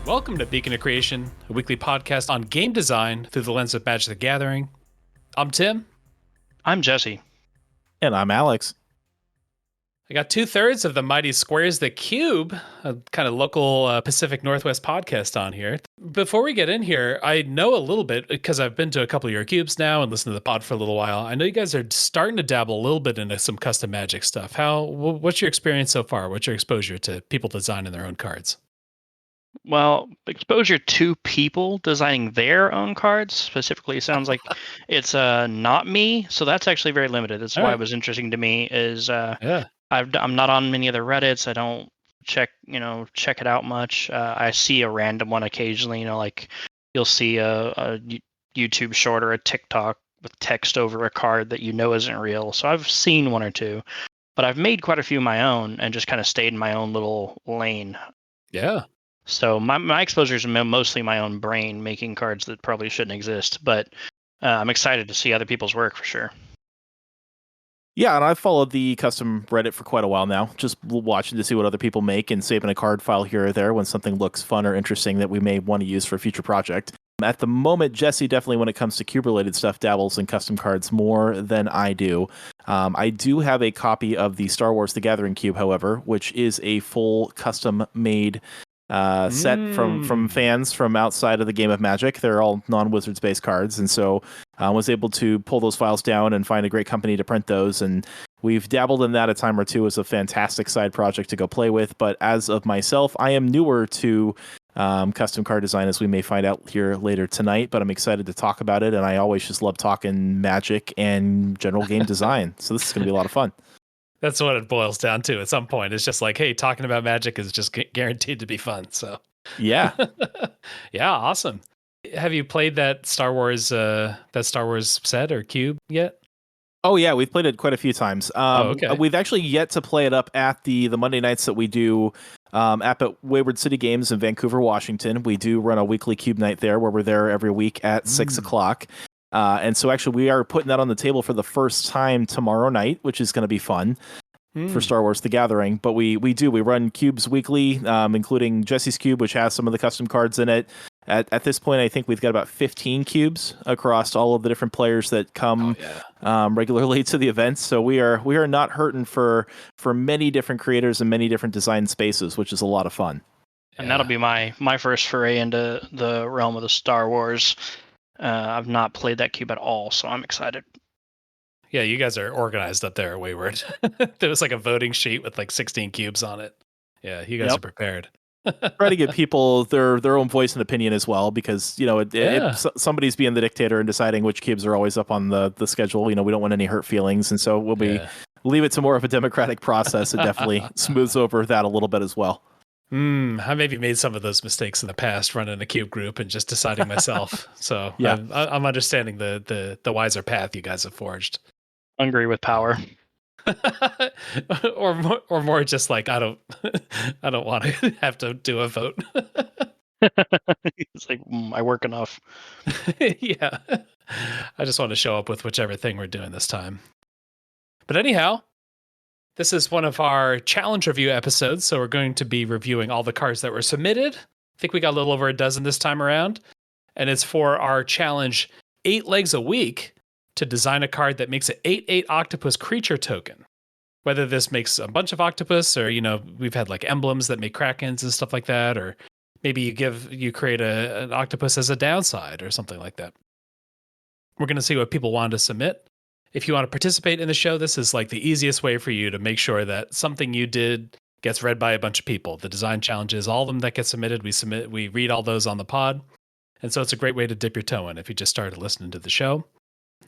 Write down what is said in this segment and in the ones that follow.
Welcome to Beacon of Creation, a weekly podcast on game design through the lens of Magic the Gathering. I'm Tim. I'm Jesse. And I'm Alex. I got 2/3 of the Mighty Squares the Cube, a kind of local Pacific Northwest podcast on here. Before we get in here, I know a little bit because I've been to a couple of your cubes now and listened to the pod for a little while. I know you guys are starting to dabble a little bit into some custom Magic stuff. What's your experience so far? What's your exposure to people designing their own cards? Well, exposure to people designing their own cards specifically sounds like it's not me, so that's actually very limited. That's why it was interesting to me. I'm not on many other Reddits. I don't check it out much. I see a random one occasionally. Like you'll see a YouTube short or a TikTok with text over a card that isn't real. So I've seen one or two, but I've made quite a few of my own and just kind of stayed in my own little lane. Yeah. So my exposure is mostly my own brain making cards that probably shouldn't exist, but I'm excited to see other people's work for sure. Yeah, and I've followed the custom Reddit for quite a while now, just watching to see what other people make and saving a card file here or there when something looks fun or interesting that we may want to use for a future project. At the moment, Jesse definitely, when it comes to cube-related stuff, dabbles in custom cards more than I do. I do have a copy of the Star Wars The Gathering cube, however, which is a full custom-made set from fans from outside of the game of Magic. They're all non-Wizards based cards, and so I was able to pull those files down and find a great company to print those, and we've dabbled in that a time or two as a fantastic side project to go play with. But as of myself, I am newer to custom card design, as we may find out here later tonight, but I'm excited to talk about it, and I always just love talking Magic and general game design, so this is going to be a lot of fun. That's what it boils down to at some point. It's just like, hey, talking about Magic is just guaranteed to be fun. So, yeah. Yeah, awesome. Have you played that Star Wars set or cube yet? Oh, yeah, we've played it quite a few times. Okay. We've actually yet to play it up at the Monday nights that we do at Wayward City Games in Vancouver, Washington. We do run a weekly cube night there where we're there every week at 6 o'clock. And so actually we are putting that on the table for the first time tomorrow night, which is going to be fun for Star Wars The Gathering. But we run cubes weekly, including Jesse's cube, which has some of the custom cards in it. At this point, I think we've got about 15 cubes across all of the different players that come regularly to the events. So we are not hurting for many different creators and many different design spaces, which is a lot of fun. And that'll be my first foray into the realm of the Star Wars. I've not played that cube at all, so I'm excited. Yeah, you guys are organized up there at Wayward. There was like a voting sheet with like 16 cubes on it. Yeah, you guys are prepared. Try to give people their own voice and opinion as well, because somebody's being the dictator and deciding which cubes are always up on the schedule. We don't want any hurt feelings, and so we'll leave it to more of a democratic process. It definitely smooths over that a little bit as well. I maybe made some of those mistakes in the past, running a cube group and just deciding myself. So yeah, I'm understanding the wiser path you guys have forged. Hungry with power. or more just like I don't want to have to do a vote. It's like I work enough. Yeah, I just want to show up with whichever thing we're doing this time. But anyhow, this is one of our challenge review episodes, so we're going to be reviewing all the cards that were submitted. I think we got a little over a dozen this time around, and it's for our challenge 8 legs a week to design a card that makes an 8/8 octopus creature token. Whether this makes a bunch of octopus, or we've had like emblems that make krakens and stuff like that, or maybe you create an octopus as a downside or something like that. We're going to see what people want to submit. If you want to participate in the show, this is like the easiest way for you to make sure that something you did gets read by a bunch of people. The design challenges, all of them that get submitted, we read all those on the pod. And so it's a great way to dip your toe in if you just started listening to the show.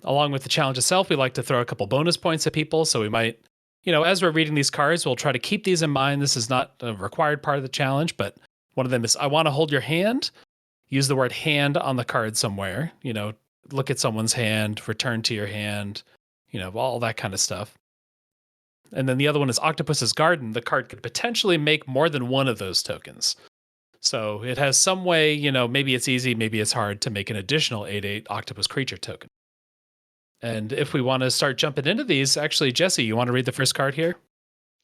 Along with the challenge itself, we like to throw a couple bonus points at people. So we might, as we're reading these cards, we'll try to keep these in mind. This is not a required part of the challenge, but one of them is I want to hold your hand. Use the word hand on the card somewhere. Look at someone's hand, return to your hand, all that kind of stuff. And then the other one is Octopus's Garden. The card could potentially make more than one of those tokens. So it has some way, maybe it's easy, maybe it's hard to make an additional 8/8 octopus creature token. And if we want to start jumping into these, actually, Jesse, you want to read the first card here?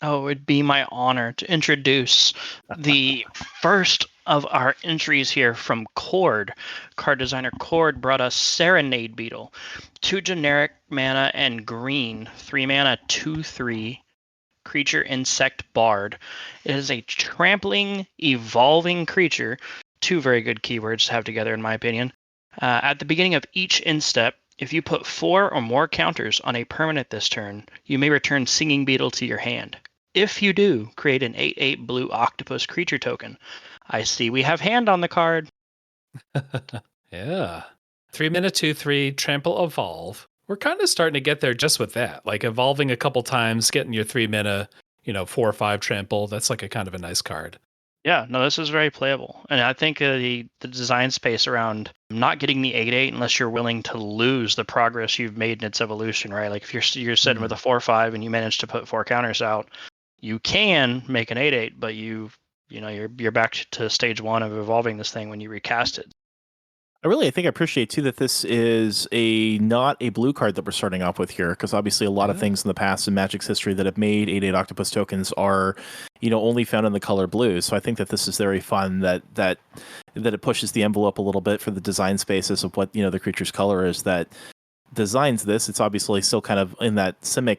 Oh, it'd be my honor to introduce the first of our entries here from Cord. Card designer Cord brought us Serenade Beetle. 2 generic mana and green. 3 mana, 2/3. Creature insect bard. It is a trampling, evolving creature. 2 very good keywords to have together, in my opinion. At the beginning of each instep, if you put 4 or more counters on a permanent this turn, you may return Singing Beetle to your hand. If you do, create an 8/8 blue octopus creature token. I see we have hand on the card. Yeah. 3 mana, 2/3, trample, evolve. We're kind of starting to get there just with that. Like evolving a couple times, getting your 3 mana, 4 or 5 trample. That's like a kind of a nice card. Yeah, no, this is very playable. And I think the design space around not getting the 8/8 unless you're willing to lose the progress you've made in its evolution, right? Like if you're sitting with a 4/5 and you manage to put 4 counters out, you can make an 8/8, but you're back to stage 1 of evolving this thing when you recast it. I think I appreciate too that this is not a blue card that we're starting off with here, because obviously a lot of things in the past in Magic's history that have made 8/8 octopus tokens are, only found in the color blue. So I think that this is very fun that it pushes the envelope a little bit for the design spaces of what the creature's color is that designs this. It's obviously still kind of in that Simic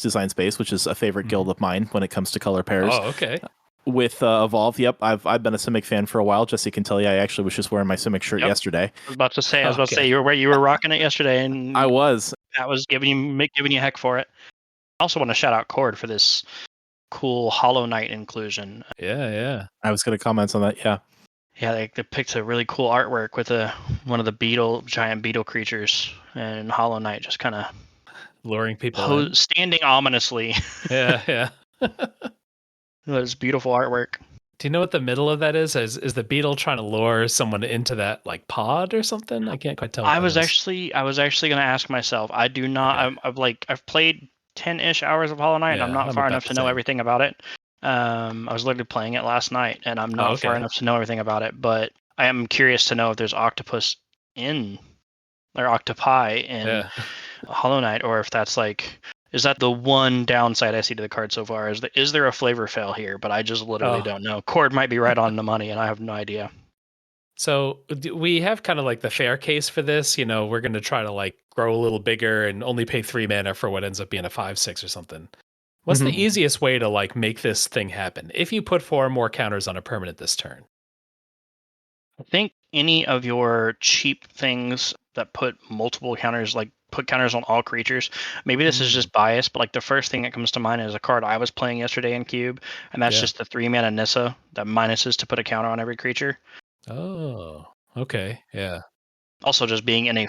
design space, which is a favorite guild of mine when it comes to color pairs. Oh, okay. With Evolve, yep, I've been a Simic fan for a while. Jesse can tell you, I actually was just wearing my Simic shirt yesterday. I was about to say you were rocking it yesterday, and I was. That was giving you heck for it. I also want to shout out Cord for this cool Hollow Knight inclusion. Yeah. I was going to comment on that. Yeah. Yeah, they picked a really cool artwork with one of the giant beetle creatures, and Hollow Knight just kind of luring people standing ominously. Yeah. It was beautiful artwork. Do you know what the middle of that is? Is the beetle trying to lure someone into that like pod or something? I can't quite tell. I was actually going to ask myself. I do not. Okay. I've played 10-ish hours of Hollow Knight, and I'm not far enough to know everything about it. I was literally playing it last night, and I'm not far enough to know everything about it. But I am curious to know if there's octopus octopi in Hollow Knight, or if that's like. Is that the one downside I see to the card so far? Is there a flavor fail here? But I just literally don't know. Cord might be right on the money, and I have no idea. So we have kind of like the fair case for this. We're going to try to like grow a little bigger and only pay 3 mana for what ends up being a 5/6 or something. What's the easiest way to like make this thing happen? If you put 4 more counters on a permanent this turn. I think any of your cheap things that put multiple counters, like put counters on all creatures. Maybe this is just bias, but like the first thing that comes to mind is a card I was playing yesterday in Cube, and that's just the 3 mana Nissa that minuses to put a counter on every creature. Oh, okay, yeah. Also, just being in a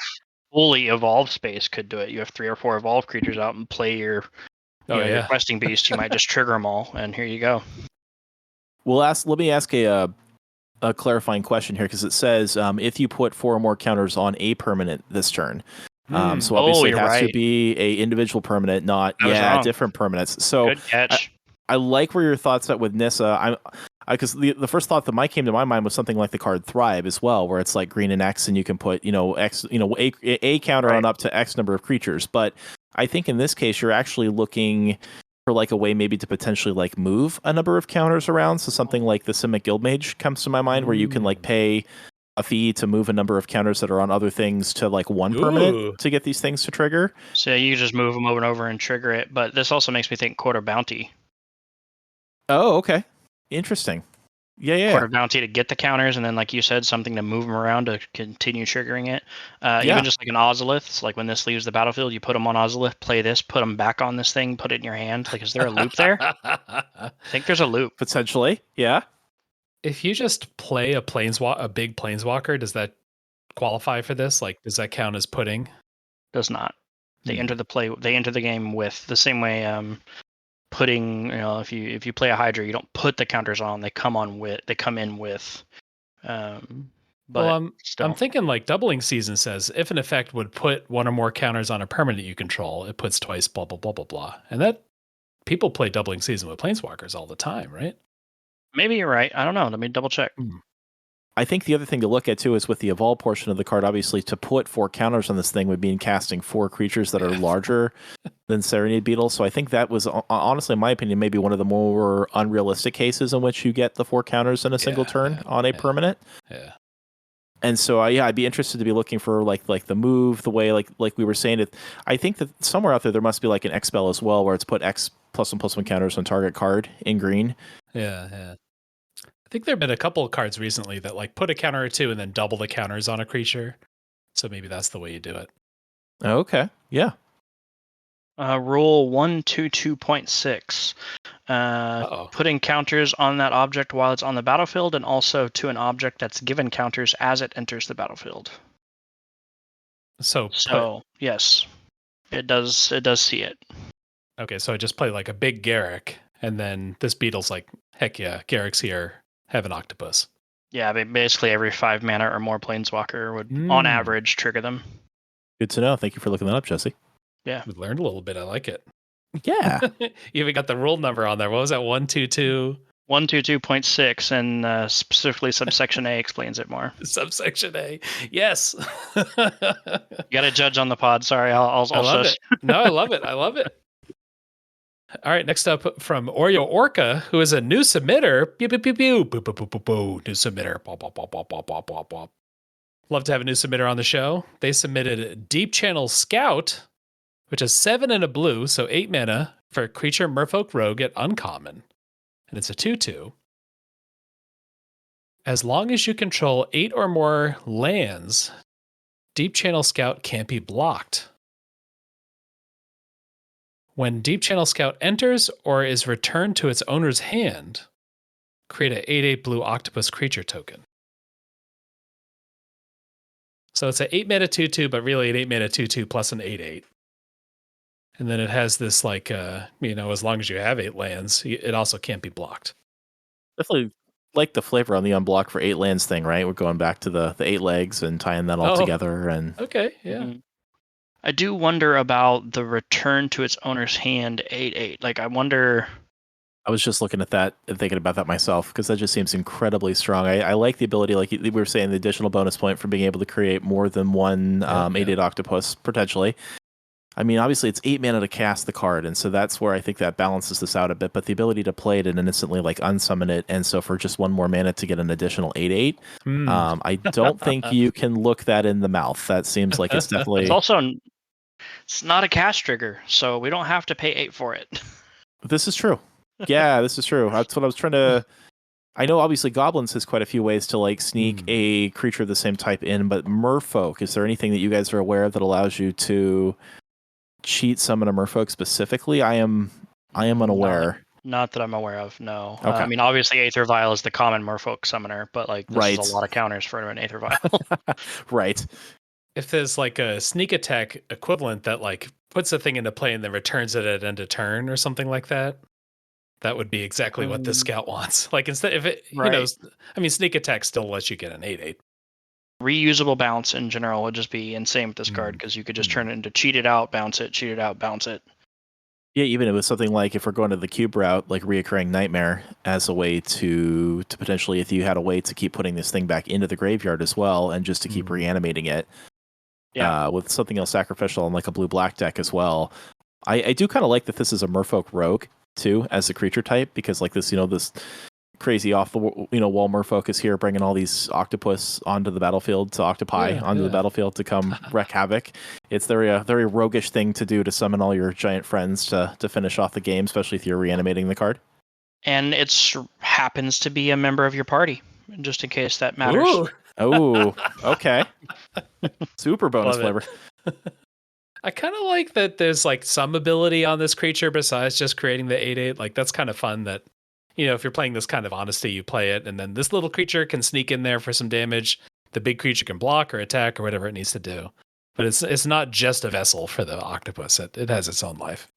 fully evolved space could do it. You have 3 or 4 evolved creatures out and play your questing beast. You might just trigger them all, and here you go. Let me ask a clarifying question here, because it says if you put 4 or more counters on a permanent this turn. So obviously it has to be a individual permanent, not different permanents. So good catch. I like where your thoughts at with Nissa. Because the first thought that came to my mind was something like the card Thrive as well, where it's like green and X, and you can put X, a counter on up to X number of creatures. But I think in this case you're actually looking for like a way maybe to potentially like move a number of counters around. So something like the Simic Guildmage comes to my mind, where you can like pay a fee to move a number of counters that are on other things to like 1 permanent to get these things to trigger. So you just move them over and over and trigger it. But this also makes me think Quarter Bounty. Oh, okay. Interesting. Yeah. Quarter Bounty to get the counters, and then like you said, something to move them around to continue triggering it. Even just like an Ozolith, it's like when this leaves the battlefield, you put them on Ozolith, play this, put them back on this thing, put it in your hand. Like, is there a loop there? I think there's a loop. Potentially, yeah. If you just play a big planeswalker, does that qualify for this? Like, does that count as putting? Does not. They enter the game with the same way putting, if you play a Hydra, you don't put the counters on, they come in with I'm thinking like Doubling Season says if an effect would put 1 or more counters on a permanent you control, it puts twice blah blah blah blah blah. And that people play Doubling Season with planeswalkers all the time, right? Maybe you're right. I don't know. Let me double check. I think the other thing to look at too is with the evolve portion of the card, obviously to put 4 counters on this thing would mean casting 4 creatures that are larger than Serenade Beetle. So I think that was honestly, in my opinion, maybe one of the more unrealistic cases in which you get the 4 counters in a single turn on a permanent. Yeah. And so I'd be interested to be looking for like the move, the way like we were saying it. I think that somewhere out there must be like an X spell as well, where it's put X +1/+1 counters on target card in green. Yeah. I think there have been a couple of cards recently that like put a counter or 2 and then double the counters on a creature. So maybe that's the way you do it. Okay. Yeah. Rule 122.6. Putting counters on that object while it's on the battlefield, and also to an object that's given counters as it enters the battlefield. So yes, it does see it. Okay, so I just play like a big Garrick, and then this beetle's like, heck yeah, Garrick's here, have an octopus. Yeah, basically every 5 mana or more planeswalker would, on average, trigger them. Good to know. Thank you for looking that up, Jesse. Yeah. We learned a little bit. I like it. Yeah. You even got the rule number on there. What was that? 122? 122.6, and specifically subsection A explains it more. Subsection A. Yes. You got to judge on the pod. Sorry, I'll love it. No, I love it. I love it. All right, next up from Oreo Orca, who is a new submitter. Pew, pew, pew, pew. Boo, boo, boo, boo, boo. New submitter. Bop, bop, bop, bop, bop, bop, bop, bop. Love to have a new submitter on the show. They submitted Deep Channel Scout, which is 7 and a blue, so 8 mana for a creature Merfolk Rogue at uncommon. And it's a 2/2. As long as you control 8 or more lands, Deep Channel Scout can't be blocked. When Deep Channel Scout enters or is returned to its owner's hand, create an 8/8 blue octopus creature token. So it's an 8 mana 2/2, but really an 8 mana 2/2 plus an 8/8. And then it has this like, as long as you have 8 lands, it also can't be blocked. Definitely like the flavor on the unblock for 8 lands thing, right? We're going back to the 8 legs and tying that all together. And okay, yeah. Mm-hmm. I do wonder about the return to its owner's hand 8/8. Like, I wonder. I was just looking at that and thinking about that myself, because that just seems incredibly strong. I like the ability, like we were saying, the additional bonus point for being able to create more than one 8/8 octopus, potentially. I mean, obviously, it's 8 mana to cast the card, and so that's where I think that balances this out a bit. But the ability to play it and instantly like unsummon it, and so for just 1 more mana to get an additional 8/8, I don't think you can look that in the mouth. That seems like it's definitely. It's not a cast trigger, so we don't have to pay 8 for it. This is true. Yeah, this is true. That's what I was trying to. I know obviously Goblins has quite a few ways to like sneak a creature of the same type in, but Merfolk, is there anything that you guys are aware of that allows you to cheat summon a Merfolk specifically? I am unaware. Not that I'm aware of, no. Okay. I mean, obviously Aether Vial is the common Merfolk summoner, but like this is a lot of counters for an Aether Vial. Right. If there's like a sneak attack equivalent that like puts a thing into play and then returns it at end of turn or something like that, that would be exactly what the scout wants. Like instead, if it, sneak attack still lets you get an 8/8. Reusable bounce in general would just be insane with this card, because you could just turn it into cheat it out, bounce it, cheat it out, bounce it. Yeah, even if it was something like, if we're going to the cube route, like Reoccurring Nightmare as a way to potentially, if you had a way to keep putting this thing back into the graveyard as well, and just to keep reanimating it. Yeah. With something else sacrificial and like a blue-black deck as well. I do kind of like that this is a Merfolk Rogue too, as a creature type, because like this, this crazy off the wall Merfolk is here, bringing all these octopus onto the battlefield, to octopi onto the battlefield to come wreak havoc. It's a very roguish thing to do, to summon all your giant friends to finish off the game, especially if you're reanimating the card. And it happens to be a member of your party, just in case that matters. Ooh. Oh, okay. Super bonus flavor. I kind of like that there's like some ability on this creature besides just creating the 8/8. Like that's kind of fun that, if you're playing this kind of honesty, you play it, and then this little creature can sneak in there for some damage. The big creature can block or attack or whatever it needs to do. But it's not just a vessel for the octopus. It has its own life.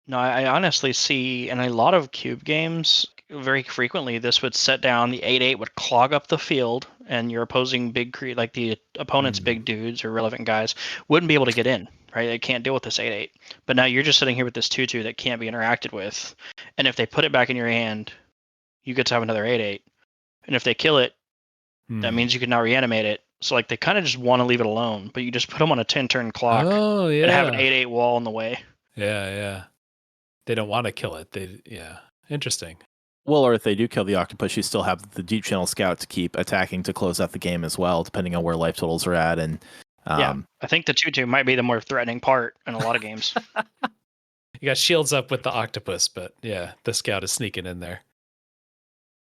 No, I honestly see in a lot of cube games, very frequently, this would set down the 8/8 would clog up the field, and your opposing like the opponent's big dudes or relevant guys wouldn't be able to get in, right? They can't deal with this 8/8. But now you're just sitting here with this 2/2 that can't be interacted with, and if they put it back in your hand, you get to have another 8/8. And if they kill it, That means you can now reanimate it. So like they kind of just want to leave it alone, but you just put them on a 10-turn clock Oh yeah. and have an 8/8 wall in the way. Yeah. They don't want to kill it. Interesting. Well, or if they do kill the octopus, you still have the deep channel scout to keep attacking to close out the game as well, depending on where life totals are at. And yeah, I think the 2/2 might be the more threatening part in a lot of games. You got shields up with the octopus, but yeah, the scout is sneaking in there.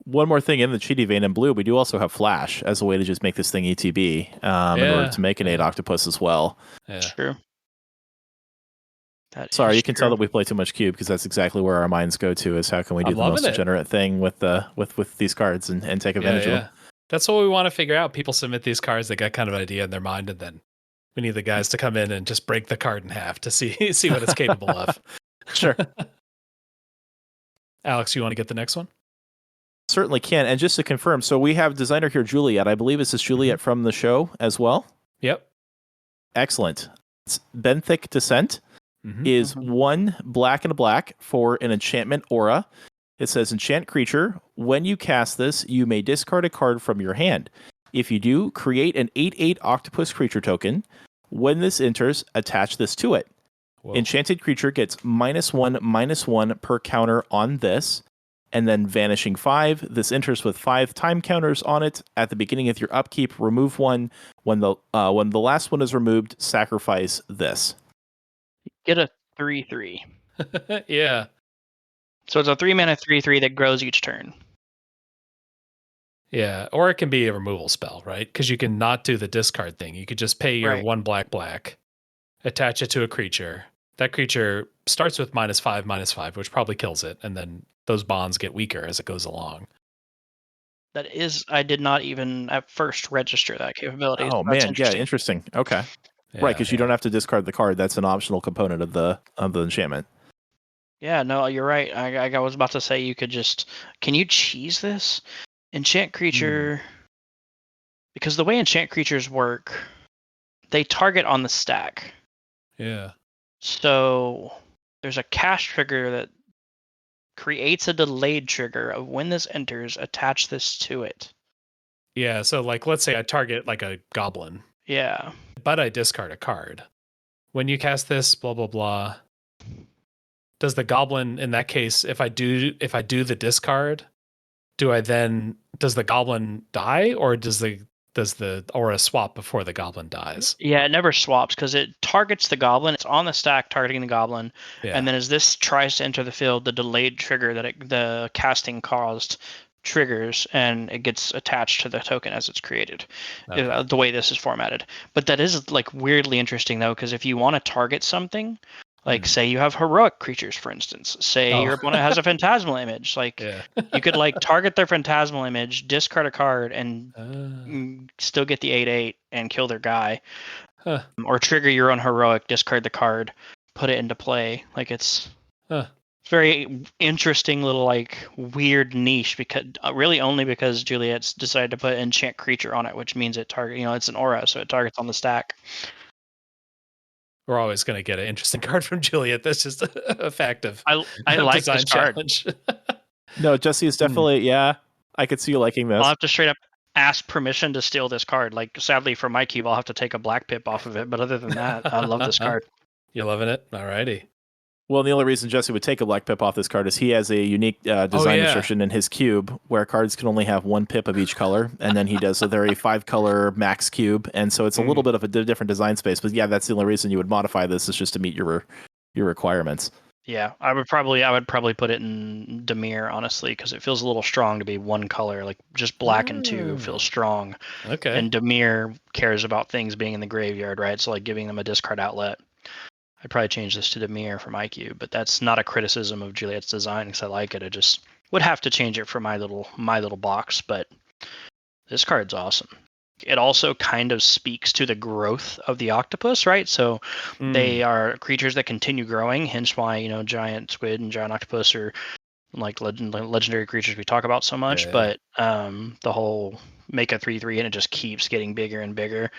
One more thing in the cheaty vein in blue, we do also have flash as a way to just make this thing ETB in order to make an 8 octopus as well. Yeah. True. Sorry, you can tell that we play too much cube because that's exactly where our minds go to is how can we do the most degenerate thing with these cards and take advantage of them. That's what we want to figure out. People submit these cards, they got kind of an idea in their mind, and then we need the guys to come in and just break the card in half to see what it's capable of. Sure. Alex, you want to get the next one? Certainly can. And just to confirm, so we have designer here, Juliet. I believe this is Juliet from the show as well. Yep. Excellent. It's Benthic Descent. Is 1 black and a black for an enchantment aura. It says enchant creature. When you cast this, you may discard a card from your hand. If you do, create an 8/8 octopus creature token. When this enters, attach this to it. Whoa. Enchanted creature gets -1/-1 per counter on this, and then vanishing 5. This enters with 5 time counters on it. At the beginning of your upkeep, remove 1. When the last one is removed, sacrifice this. Get a 3/3. Yeah. So it's a 3-mana 3/3 that grows each turn. Yeah, or it can be a removal spell, right? Because you can not do the discard thing. You could just pay your 1 black, attach it to a creature. That creature starts with -5/-5, which probably kills it, and then those bonds get weaker as it goes along. I did not even at first register that capability. Oh man, yeah, interesting. Okay. Yeah, right, because you don't have to discard the card. That's an optional component of the enchantment. Yeah, no, you're right. I was about to say can you cheese this? Enchant creature, because the way enchant creatures work, they target on the stack. Yeah. So there's a cast trigger that creates a delayed trigger of when this enters, attach this to it. Yeah, so like let's say I target like a goblin. Yeah. But I discard a card. When you cast this, blah blah blah. Does the goblin in that case, if I do the discard, does the goblin die, or does the aura swap before the goblin dies? Yeah, it never swaps because it targets the goblin. It's on the stack targeting the goblin, and then as this tries to enter the field, the delayed trigger that the casting caused triggers, and it gets attached to the token as it's created. Okay. The way this is formatted. But that is like weirdly interesting though, because if you want to target something, like say you have heroic creatures, for instance, say your opponent has a phantasmal image, like you could like target their phantasmal image, discard a card, and still get the 8/8 and kill their guy, or trigger your own heroic, discard the card, put it into play. Like it's very interesting little like weird niche, because really only because Juliet's decided to put enchant creature on it, which means it it's an aura, so it targets on the stack. We're always going to get an interesting card from Juliet. That's just a fact of I like this card. No, Jesse is definitely I could see you liking this. I'll have to straight up ask permission to steal this card. Like sadly for my cube, I'll have to take a black pip off of it. But other than that, I love this card. You loving it? Alrighty. Well, the only reason Jesse would take a black pip off this card is he has a unique design restriction in his cube where cards can only have 1 pip of each color, and then he does a very 5-color max cube, and so it's a little bit of a different design space. But yeah, that's the only reason you would modify this is just to meet your requirements. Yeah, I would probably put it in Dimir, honestly, because it feels a little strong to be 1 color. Like just black and 2 feels strong. Okay. And Dimir cares about things being in the graveyard, right? So like giving them a discard outlet. I'd probably change this to Dimir for my cube, but that's not a criticism of Juliet's design because I like it. I just would have to change it for my little box, but this card's awesome. It also kind of speaks to the growth of the octopus, right? So they are creatures that continue growing, hence why giant squid and giant octopus are like legendary creatures we talk about so much. Yeah. But the whole make a 3/3 and it just keeps getting bigger and bigger.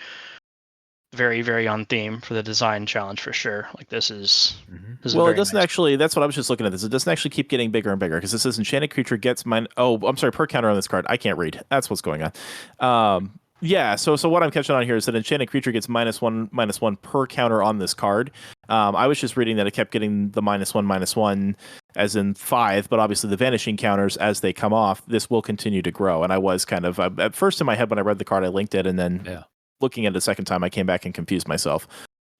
very, very on theme for the design challenge for sure. Like this is Well, it very doesn't nice. actually. That's what I was just looking at. This. It doesn't actually keep getting bigger and bigger because it says enchanted creature gets mine. Oh, I'm sorry. Per counter on this card, I can't read. That's what's going on. Yeah. So what I'm catching on here is that enchanted creature gets -1/-1 per counter on this card. I was just reading that it kept getting the -1/-1 as in 5, but obviously the vanishing counters as they come off, this will continue to grow. And I was kind of at first in my head when I read the card, I linked it, and then looking at it a second time, I came back and confused myself.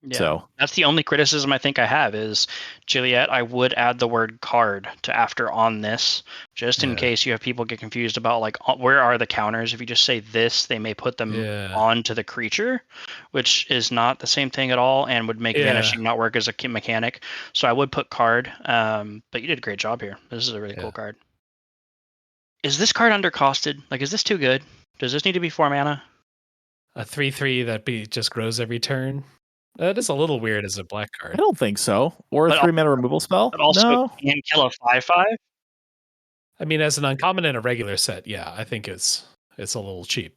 Yeah, so that's the only criticism I think I have is Juliet. I would add the word card to after on this, just in case you have people get confused about like where are the counters. If you just say this, they may put them onto the creature, which is not the same thing at all, and would make vanishing not work as a mechanic. So I would put card. But you did a great job here. This is a really cool card. Is this card undercosted? Like, is this too good? Does this need to be 4 mana? A 3/3 that just grows every turn. That is a little weird as a black card. I don't think so. Or a 3-mana removal spell? But also No. can kill a 5/5? I mean, as an uncommon in a regular set, yeah, I think it's a little cheap.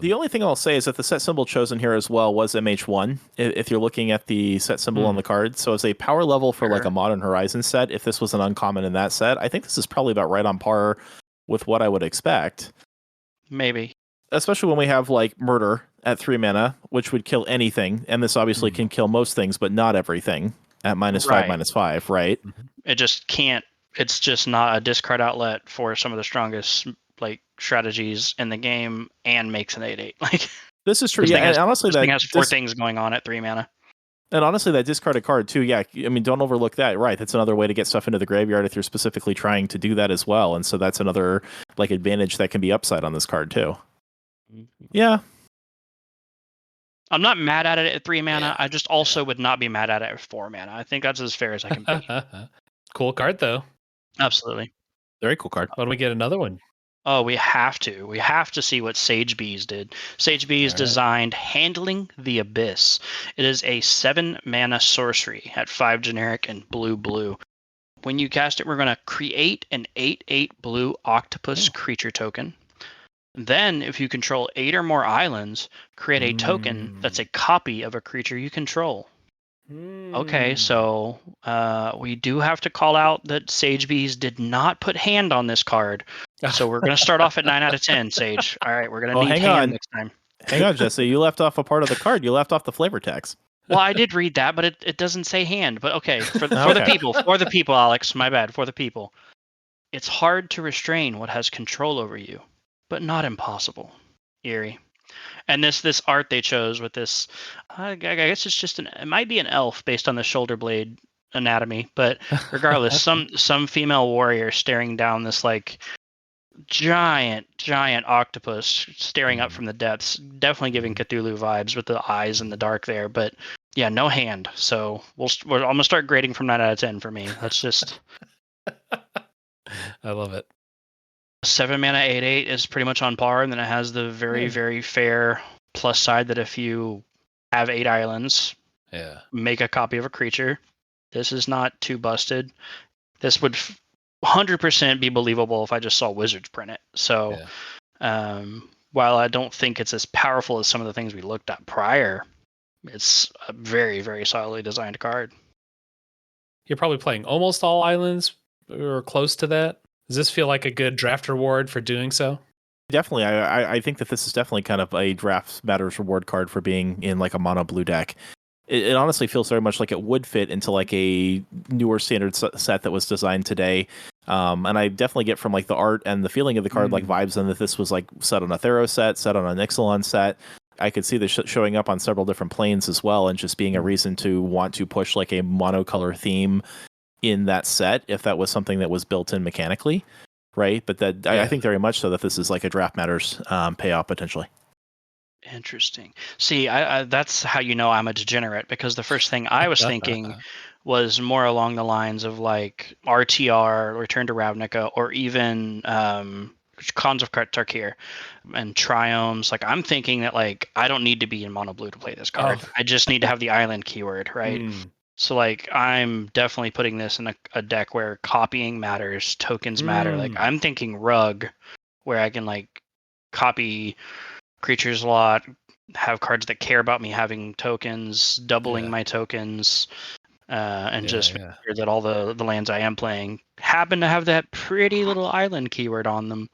The only thing I'll say is that the set symbol chosen here as well was MH1, if you're looking at the set symbol on the card. So as a power level for like a Modern Horizons set, if this was an uncommon in that set, I think this is probably about right on par with what I would expect. Maybe. Especially when we have like Murder at 3 mana, which would kill anything. And this obviously can kill most things, but not everything at -5/-5, right? It just can't. It's just not a discard outlet for some of the strongest like strategies in the game, and makes an 8/8. Like this is true. Yeah, and honestly, this thing has 4 things going on at 3 mana. And honestly, that discarded card too. Yeah, I mean, don't overlook that. Right, that's another way to get stuff into the graveyard if you're specifically trying to do that as well. And so that's another like advantage that can be upside on this card too. Yeah. I'm not mad at it at 3 mana. I just also would not be mad at it at 4 mana. I think that's as fair as I can be. Cool card, though. Absolutely. Very cool card. Why don't we get another one? Oh, we have to. We have to see what Sage Bees did. Sage Bees designed Handling the Abyss. It is a 7 mana sorcery at 5 generic and blue. When you cast it, we're going to create an 8/8 blue octopus creature token. Then, if you control 8 or more islands, create a token that's a copy of a creature you control. Okay, so we do have to call out that Sage Bees did not put hand on this card. So we're going to start off at 9 out of 10, Sage. All right, we're going to need hand next time. Hang on, Jesse. You left off a part of the card. You left off the flavor text. Well, I did read that, but it doesn't say hand. But okay, for the people, Alex, my bad, for the people. It's hard to restrain what has control over you, but not impossible. Eerie. And this art they chose with this, I guess it's just it might be an elf based on the shoulder blade anatomy, but regardless, some female warrior staring down this like giant octopus staring up from the depths, definitely giving Cthulhu vibes with the eyes in the dark there. But yeah, no hand. So I'm gonna start grading from 9 out of 10 for me. That's just. I love it. 7 mana 8/8 is pretty much on par, and then it has the very, very fair plus side that if you have 8 islands, make a copy of a creature. This is not too busted. This would 100% be believable if I just saw Wizards print it. So while I don't think it's as powerful as some of the things we looked at prior, it's a very, very solidly designed card. You're probably playing almost all islands or close to that. Does this feel like a good draft reward for doing so? Definitely. I think that this is definitely kind of a draft matters reward card for being in like a mono blue deck. It honestly feels very much like it would fit into like a newer standard set that was designed today. And I definitely get from like the art and the feeling of the card like vibes, and that this was like set on a Theros set, set on an Ixalan set. I could see this showing up on several different planes as well, and just being a reason to want to push like a monocolor theme in that set if that was something that was built in mechanically, right? But that I think very much so that this is like a draft matters payoff potentially. Interesting. See, I that's how you know I'm a degenerate, because the first thing I was thinking was more along the lines of like RTR, Return to Ravnica, or even Khans of Tarkir and Triomes. Like I'm thinking that like I don't need to be in mono blue to play this card. I just need to have the island keyword, right? So like I'm definitely putting this in a deck where copying matters, tokens matter. Like I'm thinking Rug, where I can like copy creatures a lot, have cards that care about me having tokens, doubling my tokens, and just make sure that all the lands I am playing happen to have that pretty little island keyword on them,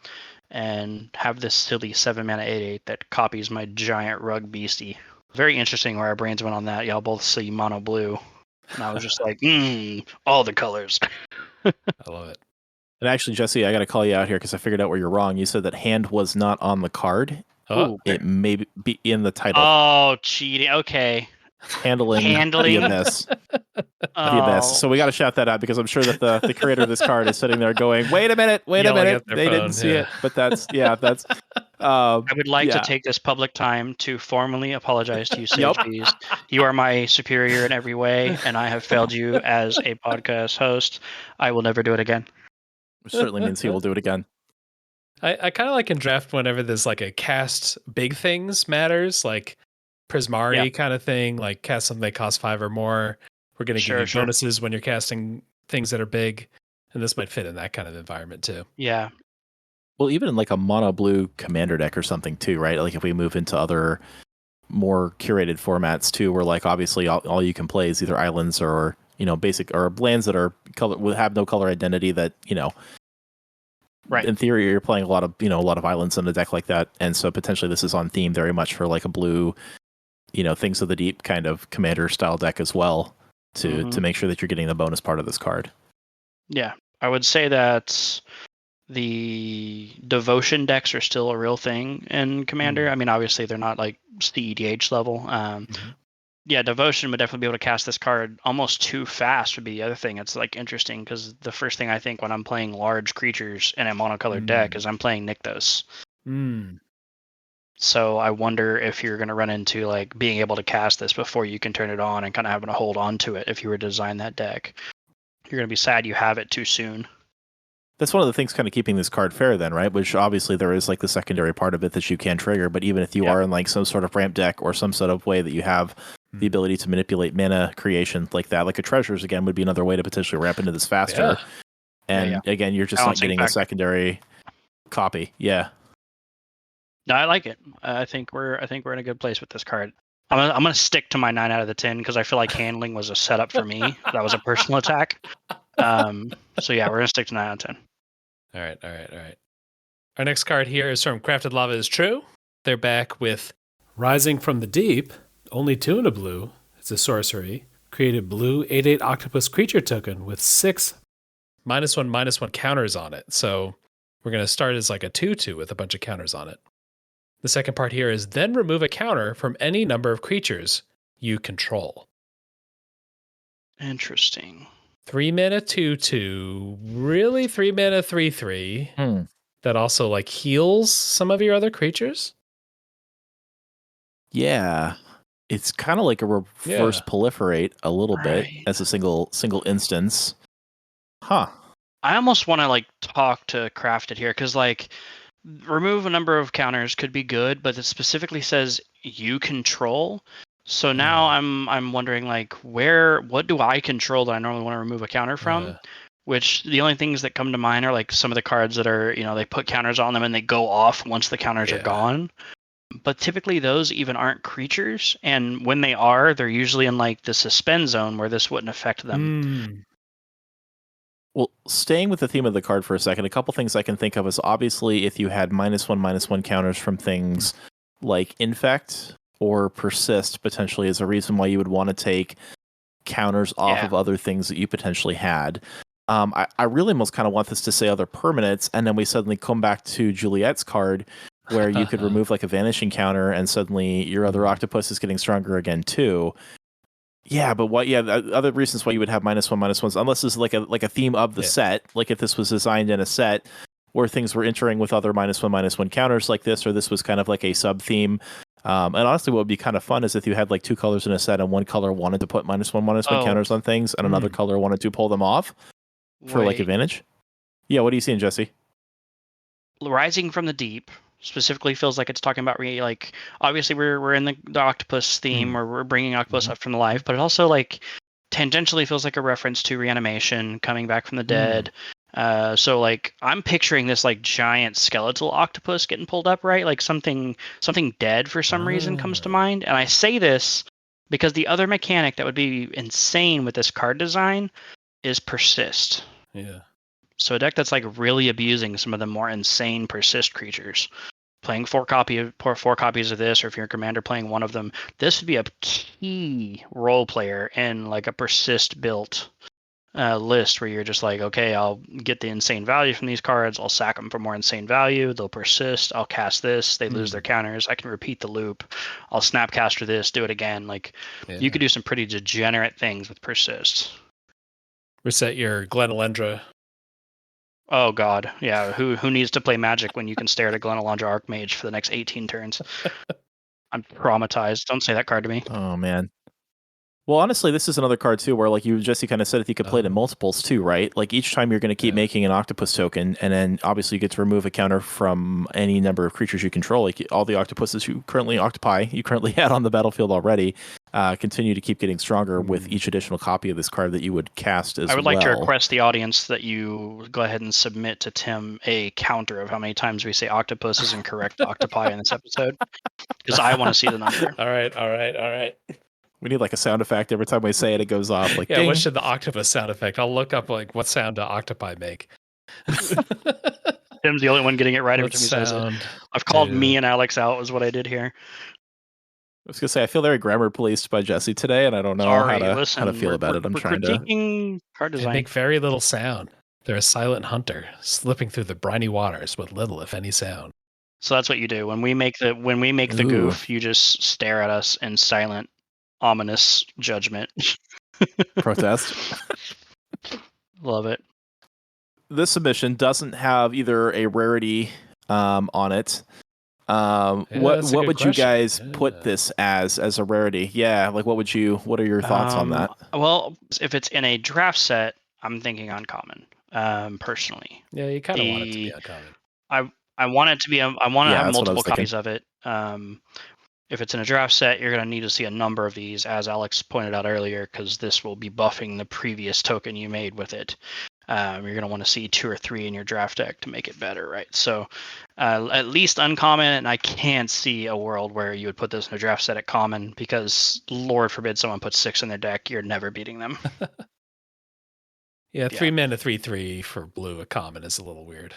and have this silly 7-mana 8/8 that copies my giant rug beastie. Very interesting where our brains went on that. Y'all both see mono blue. And I was just like, all the colors. I love it. And actually, Jesse, I got to call you out here because I figured out where you're wrong. You said that hand was not on the card. Oh, it may be in the title. Oh, cheating. Okay. Handling the abyss. The abyss. So we got to shout that out because I'm sure that the creator of this card is sitting there going, "Wait a minute, they didn't see it." But that's. I would like to take this public time to formally apologize to you, Sage Bees. You are my superior in every way, and I have failed you as a podcast host. I will never do it again. Which certainly means he will do it again. I kind of like in draft whenever there's like a cast big things matters, like Prismari kind of thing, like cast something that costs 5 or more. We're going to give you bonuses when you're casting things that are big. And this might fit in that kind of environment too. Yeah. Well, even in like a mono blue commander deck or something too, right? Like if we move into other more curated formats too, where like obviously all you can play is either islands or, basic or lands that are have no color identity that, right. In theory, you're playing a lot of islands in a deck like that, and so potentially this is on theme very much for like a blue, Things of the Deep kind of commander style deck as well to make sure that you're getting the bonus part of this card. Yeah, I would say that the devotion decks are still a real thing in Commander. I mean, obviously they're not like CEDH level. Yeah, devotion would definitely be able to cast this card almost too fast would be the other thing. It's like interesting because the first thing I think when I'm playing large creatures in a monocolored deck is I'm playing Nykthos. So I wonder if you're going to run into like being able to cast this before you can turn it on and kind of having to hold on to it if you were to design that deck. You're going to be sad you have it too soon. That's one of the things kind of keeping this card fair then, right? Which obviously there is like the secondary part of it that you can trigger, but even if you are in like some sort of ramp deck or some sort of way that you have the ability to manipulate mana creation like that, like a treasures again would be another way to potentially ramp into this faster. And again, you're just not getting a secondary copy. Yeah. No, I like it. I think we're in a good place with this card. I'm gonna stick to my 9 out of the 10 because I feel like handling was a setup for me. That was a personal attack. So yeah, we're gonna stick to 9 out of 10. All right. Our next card here is from Crafted Lava is True. They're back with Rising from the Deep, only 2 and a blue. It's a sorcery. Created blue 8/8 octopus creature token with 6 -1/-1 counters on it. So we're going to start as like a 2/2 with a bunch of counters on it. The second part here is then remove a counter from any number of creatures you control. Interesting. 3 mana 2/2, really 3 mana 3/3. That also like heals some of your other creatures. Yeah, it's kind of like a reverse proliferate a little bit as a single instance. Huh. I almost want to like talk to Crafted here because like remove a number of counters could be good, but it specifically says you control. So now I'm wondering like what do I control that I normally want to remove a counter from? Which the only things that come to mind are like some of the cards that are, they put counters on them and they go off once the counters are gone. But typically those even aren't creatures, and when they are, they're usually in like the suspend zone where this wouldn't affect them. Well, staying with the theme of the card for a second, a couple things I can think of is obviously if you had -1/-1 counters from things like Infect or Persist, potentially is a reason why you would want to take counters off of other things that you potentially had. I really almost kind of want this to say other permanents, and then we suddenly come back to Juliet's card where you could remove like a vanishing counter and suddenly your other octopus is getting stronger again too. Yeah, but the other reasons why you would have -1/-1s, unless it's like a theme of the set, like if this was designed in a set where things were entering with other -1/-1 counters like this, or this was kind of like a sub theme. And honestly, what would be kind of fun is if you had like 2 colors in a set and one color wanted to put -1/-1 counters on things and another color wanted to pull them off for like advantage. Yeah, what are you seeing, Jesse? Rising from the Deep specifically feels like it's talking about like obviously we're in the octopus theme where we're bringing octopus up from the life, but it also like tangentially feels like a reference to reanimation, coming back from the dead, So like I'm picturing this like giant skeletal octopus getting pulled up, right? Like something dead for some reason comes to mind. And I say this because the other mechanic that would be insane with this card design is persist. Yeah. So a deck that's like really abusing some of the more insane persist creatures. Playing four copies of this, or if you're a commander playing one of them, this would be a key role player in like a persist built list where you're just like, okay, I'll get the insane value from these cards. I'll sack them for more insane value. They'll persist. I'll cast this. They lose their counters. I can repeat the loop. I'll snapcaster this. Do it again. Like you could do some pretty degenerate things with persist. Reset your Glenalendra. Oh God, yeah. Who needs to play Magic when you can stare at a Glenalendra Archmage for the next 18 turns? I'm traumatized. Don't say that card to me. Oh man. Well, honestly, this is another card too, where like Jesse kind of said, if you could play it in multiples too, right? Like each time you're going to keep making an octopus token, and then obviously you get to remove a counter from any number of creatures you control. Like all the octopuses you currently had on the battlefield already, continue to keep getting stronger with each additional copy of this card that you would cast as well. I would like to request the audience that you go ahead and submit to Tim a counter of how many times we say octopus is incorrect octopi in this episode, because I want to see the number. All right. We need like a sound effect every time we say it. It goes off like. Yeah, ding. what should the octopus sound effect? I'll look up like what sound do octopi make. Tim's the only one getting it right every time he says it. I've called me and Alex out is what I did here. I was gonna say I feel very grammar policed by Jesse today, and I don't know how to feel about it. I'm trying to critiquing card design. They make very little sound. They're a silent hunter, slipping through the briny waters with little, if any, sound. So that's what you do when we make the goof. You just stare at us in silent, ominous judgment. Protest. Love it. This submission doesn't have either a rarity on it. What would you guys put this as a rarity? Yeah, like what are your thoughts on that? Well, if it's in a draft set, I'm thinking uncommon. Personally. Yeah, you kind of want it to be uncommon. I want it to be. I want to have multiple copies of it. If it's in a draft set, you're going to need to see a number of these, as Alex pointed out earlier, because this will be buffing the previous token you made with it. You're going to want to see 2 or 3 in your draft deck to make it better, right? So at least uncommon, and I can't see a world where you would put this in a draft set at common, because Lord forbid someone puts 6 in their deck, you're never beating them. Yeah, 3 mana 3/3 for blue, a common is a little weird.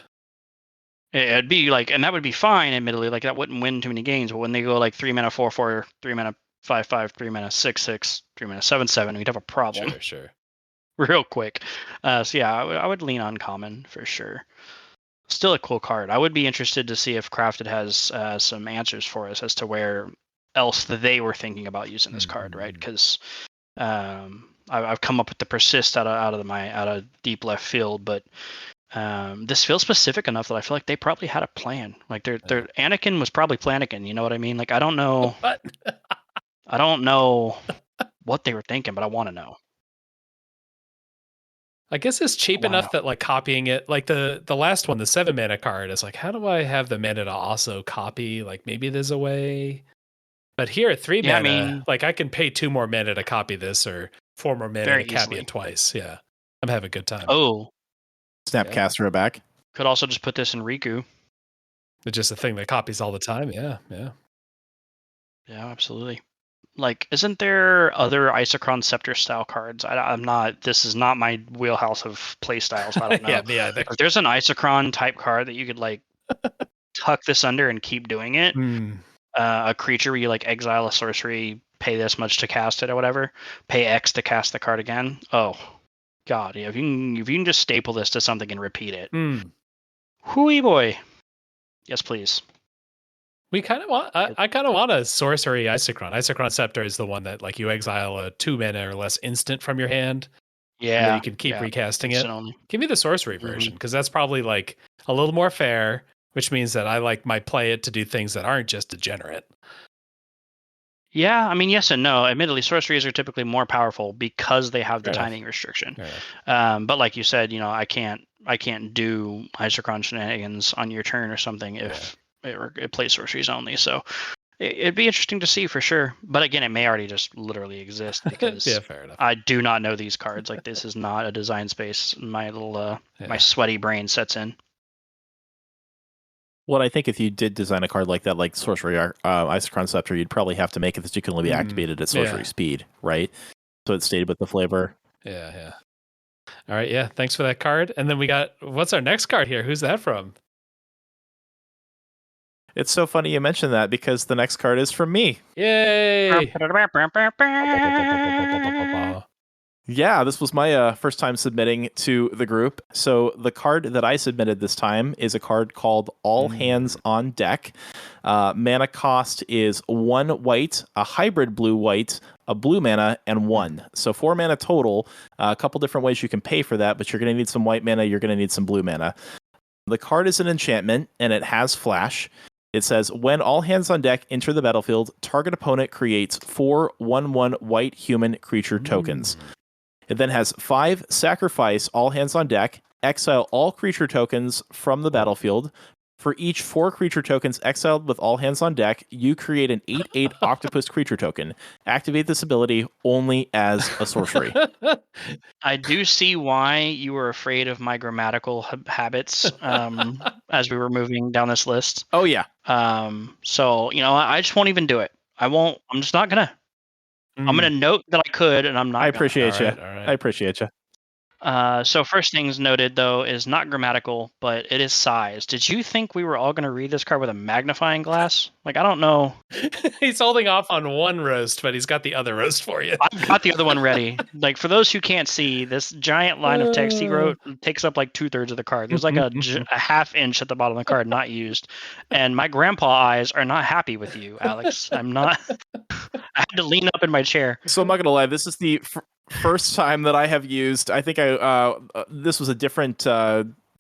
It'd be like, and that would be fine, admittedly, like that wouldn't win too many games, but when they go like 3 mana 4/4, 3 mana 5/5, 3 mana 6/6, 3 mana 7/7, we'd have a problem. Sure. Real quick. So yeah, I would lean on common for sure. Still a cool card. I would be interested to see if Crafted has some answers for us as to where else they were thinking about using this card, right? Because I've come up with the persist out of deep left field, but this feels specific enough that I feel like they probably had a plan. Like their Anakin was probably Planikin. You know what I mean? Like I don't know. What? I don't know what they were thinking, but I want to know. I guess it's cheap enough that like copying it, like the last one, the 7 mana card, is like, how do I have the mana to also copy? Like maybe there's a way. But here at 3 mana, I mean, like I can pay 2 more mana to copy this, or 4 more mana to copy it twice. Yeah, I'm having a good time. Oh, Snapcaster it back. Could also just put this in Riku. It's just a thing that copies all the time. Yeah, absolutely. Like, isn't there other Isochron Scepter style cards? I'm not. This is not my wheelhouse of play styles. I don't know. If there's an Isochron type card that you could like tuck this under and keep doing it. A creature where you like exile a sorcery, pay this much to cast it or whatever, pay X to cast the card again. Oh God, yeah. If you can just staple this to something and repeat it. Hooey boy. Yes, please. We kind of want. I kind of want a sorcery Isochron. Isochron Scepter is the one that like you exile a 2 mana or less instant from your hand. Yeah, and then you can keep recasting it. Give me the sorcery version, because that's probably like a little more fair, which means that I like might play it to do things that aren't just degenerate. Yeah, I mean, yes and no. Admittedly, sorceries are typically more powerful because they have the timing restriction. But like you said, I can't do Isochron shenanigans on your turn or something if it plays sorceries only. So It'd be interesting to see for sure. But again, it may already just literally exist because Yeah, fair enough. I do not know these cards. Like this is not a design space. My little my sweaty brain sets in. What I think if you did design a card like that, like Sorcery Isochron Scepter, you'd probably have to make it that you can only be activated at sorcery speed, right? So it's stated with the flavor. Yeah. All right, yeah. Thanks for that card. And then we got, what's our next card here? Who's that from? It's so funny you mentioned that because the next card is from me. Yay! Yeah, this was my first time submitting to the group. So the card that I submitted this time is a card called All Hands on Deck. Mana cost is 1 white, a hybrid blue-white, a blue mana, and 1. So 4 mana total. A couple different ways you can pay for that, but you're going to need some white mana, you're going to need some blue mana. The card is an enchantment, and it has flash. It says, when all hands on deck enter the battlefield, target opponent creates 4 1/1 white human creature tokens. It then has 5 sacrifice all hands on deck, exile all creature tokens from the battlefield. For each 4 creature tokens exiled with all hands on deck, you create an 8/8 octopus creature token. Activate this ability only as a sorcery. I do see why you were afraid of my grammatical habits as we were moving down this list. Oh, yeah. So, I just won't even do it. I won't. I'm just not going to. I'm going to note that I could, and I'm not. I appreciate you. All right. I appreciate you. So first things noted, though, is not grammatical, but it is size. Did you think we were all going to read this card with a magnifying glass? Like, I don't know. He's holding off on one roast, but he's got the other roast for you. I've got the other one ready. Like, for those who can't see, this giant line of text he wrote takes up like 2/3 of the card. There's like a half inch at the bottom of the card not used. And my grandpa eyes are not happy with you, Alex. I'm not. I had to lean up in my chair. So I'm not going to lie. This is the first time that I have used. I think this was a different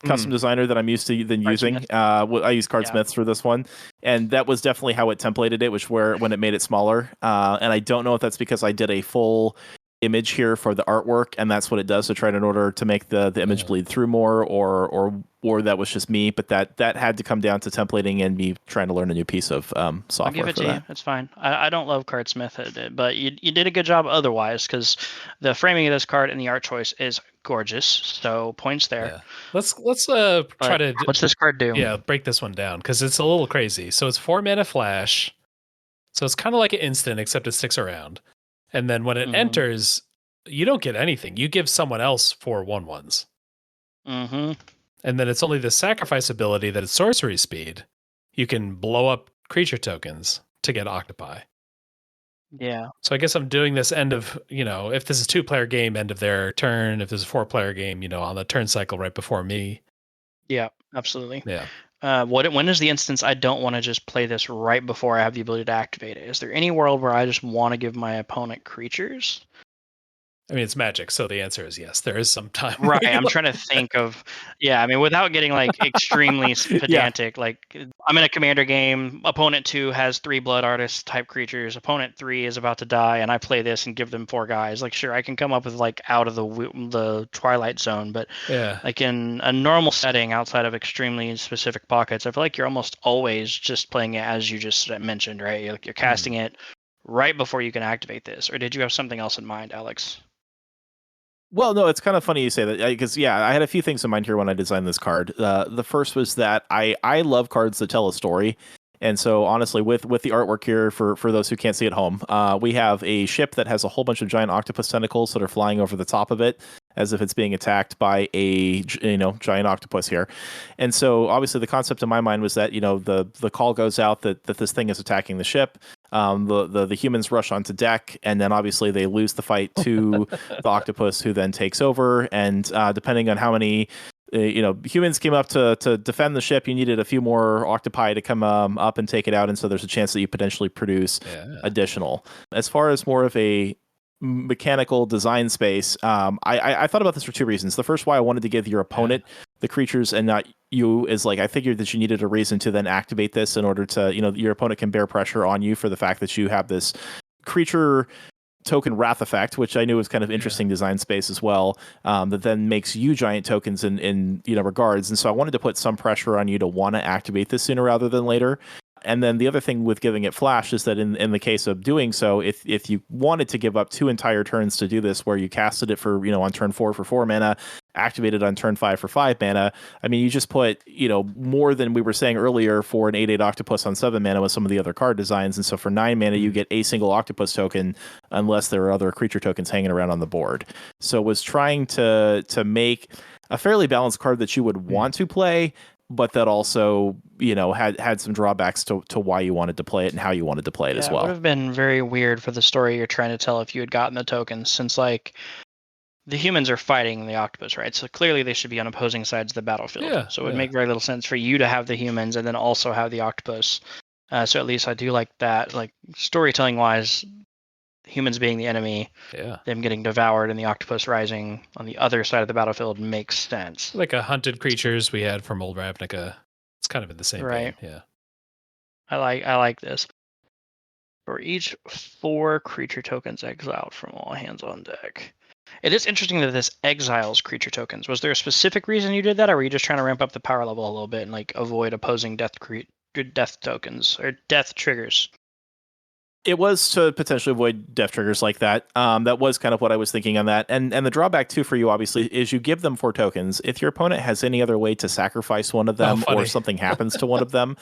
custom designer that I'm used to using. I use Cardsmiths for this one, and that was definitely how it templated it, which when it made it smaller. And I don't know if that's because I did a full image here for the artwork, and that's what it does to try in order to make the image bleed through more, or that was just me. But that had to come down to templating and me trying to learn a new piece of software. I'll give it for to that. you. It's fine. I don't love Cardsmith, but you did a good job otherwise, because the framing of this card and the art choice is gorgeous. So points there. Yeah. Let's try to. What's this card do? Yeah, break this one down because it's a little crazy. So it's 4 mana flash. So it's kind of like an instant, except it sticks around. And then when it enters, you don't get anything. You give someone else 4 1/1s. Mm-hmm. And then it's only the sacrifice ability that it's sorcery speed. You can blow up creature tokens to get octopi. Yeah. So I guess I'm doing this end of, if this is a 2-player game, end of their turn. If there's a 4-player game, on the turn cycle right before me. Yeah, absolutely. Yeah. When is the instance I don't want to just play this right before I have the ability to activate it? Is there any world where I just want to give my opponent creatures? I mean, it's Magic, so the answer is yes. There is some time. Right. I'm trying to think of, without getting like extremely pedantic. Like, I'm in a commander game. Opponent 2 has 3 Blood Artist type creatures. Opponent 3 is about to die, and I play this and give them 4 guys. Like, sure, I can come up with like out of the Twilight Zone, but like in a normal setting outside of extremely specific pockets, I feel like you're almost always just playing it as you just mentioned, right? You're casting it right before you can activate this. Or did you have something else in mind, Alex? Well, no, it's kind of funny you say that because, I had a few things in mind here when I designed this card. The first was that I love cards that tell a story. And so, honestly, with the artwork here, for those who can't see at home, we have a ship that has a whole bunch of giant octopus tentacles that are flying over the top of it as if it's being attacked by a giant octopus here. And so, obviously, the concept in my mind was that, the call goes out that this thing is attacking the ship. The humans rush onto deck, and then obviously they lose the fight to the octopus, who then takes over. And depending on how many humans came up to defend the ship, you needed a few more octopi to come up and take it out, and so there's a chance that you potentially produce additional. As far as more of a mechanical design space, I thought about this for 2 reasons. The first, why I wanted to give your opponent the creatures and not you, is like I figured that you needed a reason to then activate this in order to, your opponent can bear pressure on you for the fact that you have this creature token wrath effect, which I knew was kind of interesting design space as well, that then makes you giant tokens in regards. And so I wanted to put some pressure on you to want to activate this sooner rather than later. And then the other thing with giving it flash is that in the case of doing so, if you wanted to give up 2 entire turns to do this, where you casted it for, on turn 4 for 4 mana, activated on turn 5 for 5 mana, I mean, you just put, more than we were saying earlier for an 8/8 octopus on 7 mana with some of the other card designs. And so for 9 mana, you get a single octopus token unless there are other creature tokens hanging around on the board. So it was trying to make a fairly balanced card that you would want to play, but that also, had some drawbacks to why you wanted to play it and how you wanted to play it as well. It would have been very weird for the story you're trying to tell if you had gotten the tokens, since like the humans are fighting the octopus, right? So clearly they should be on opposing sides of the battlefield. Yeah, so it would make very little sense for you to have the humans and then also have the octopus. So at least I do like that. Like storytelling wise, humans being the enemy, them getting devoured, and the octopus rising on the other side of the battlefield makes sense. Like a hunted creatures we had from Old Ravnica. It's kind of in the same vein. Yeah. I like this. For each 4 creature tokens exiled from all hands on deck. It is interesting that this exiles creature tokens. Was there a specific reason you did that, or were you just trying to ramp up the power level a little bit and like avoid opposing death tokens or death triggers? It was to potentially avoid death triggers like that. That was kind of what I was thinking on that. And the drawback too for you, obviously, is you give them 4 tokens. If your opponent has any other way to sacrifice one of them, or something happens to one of them,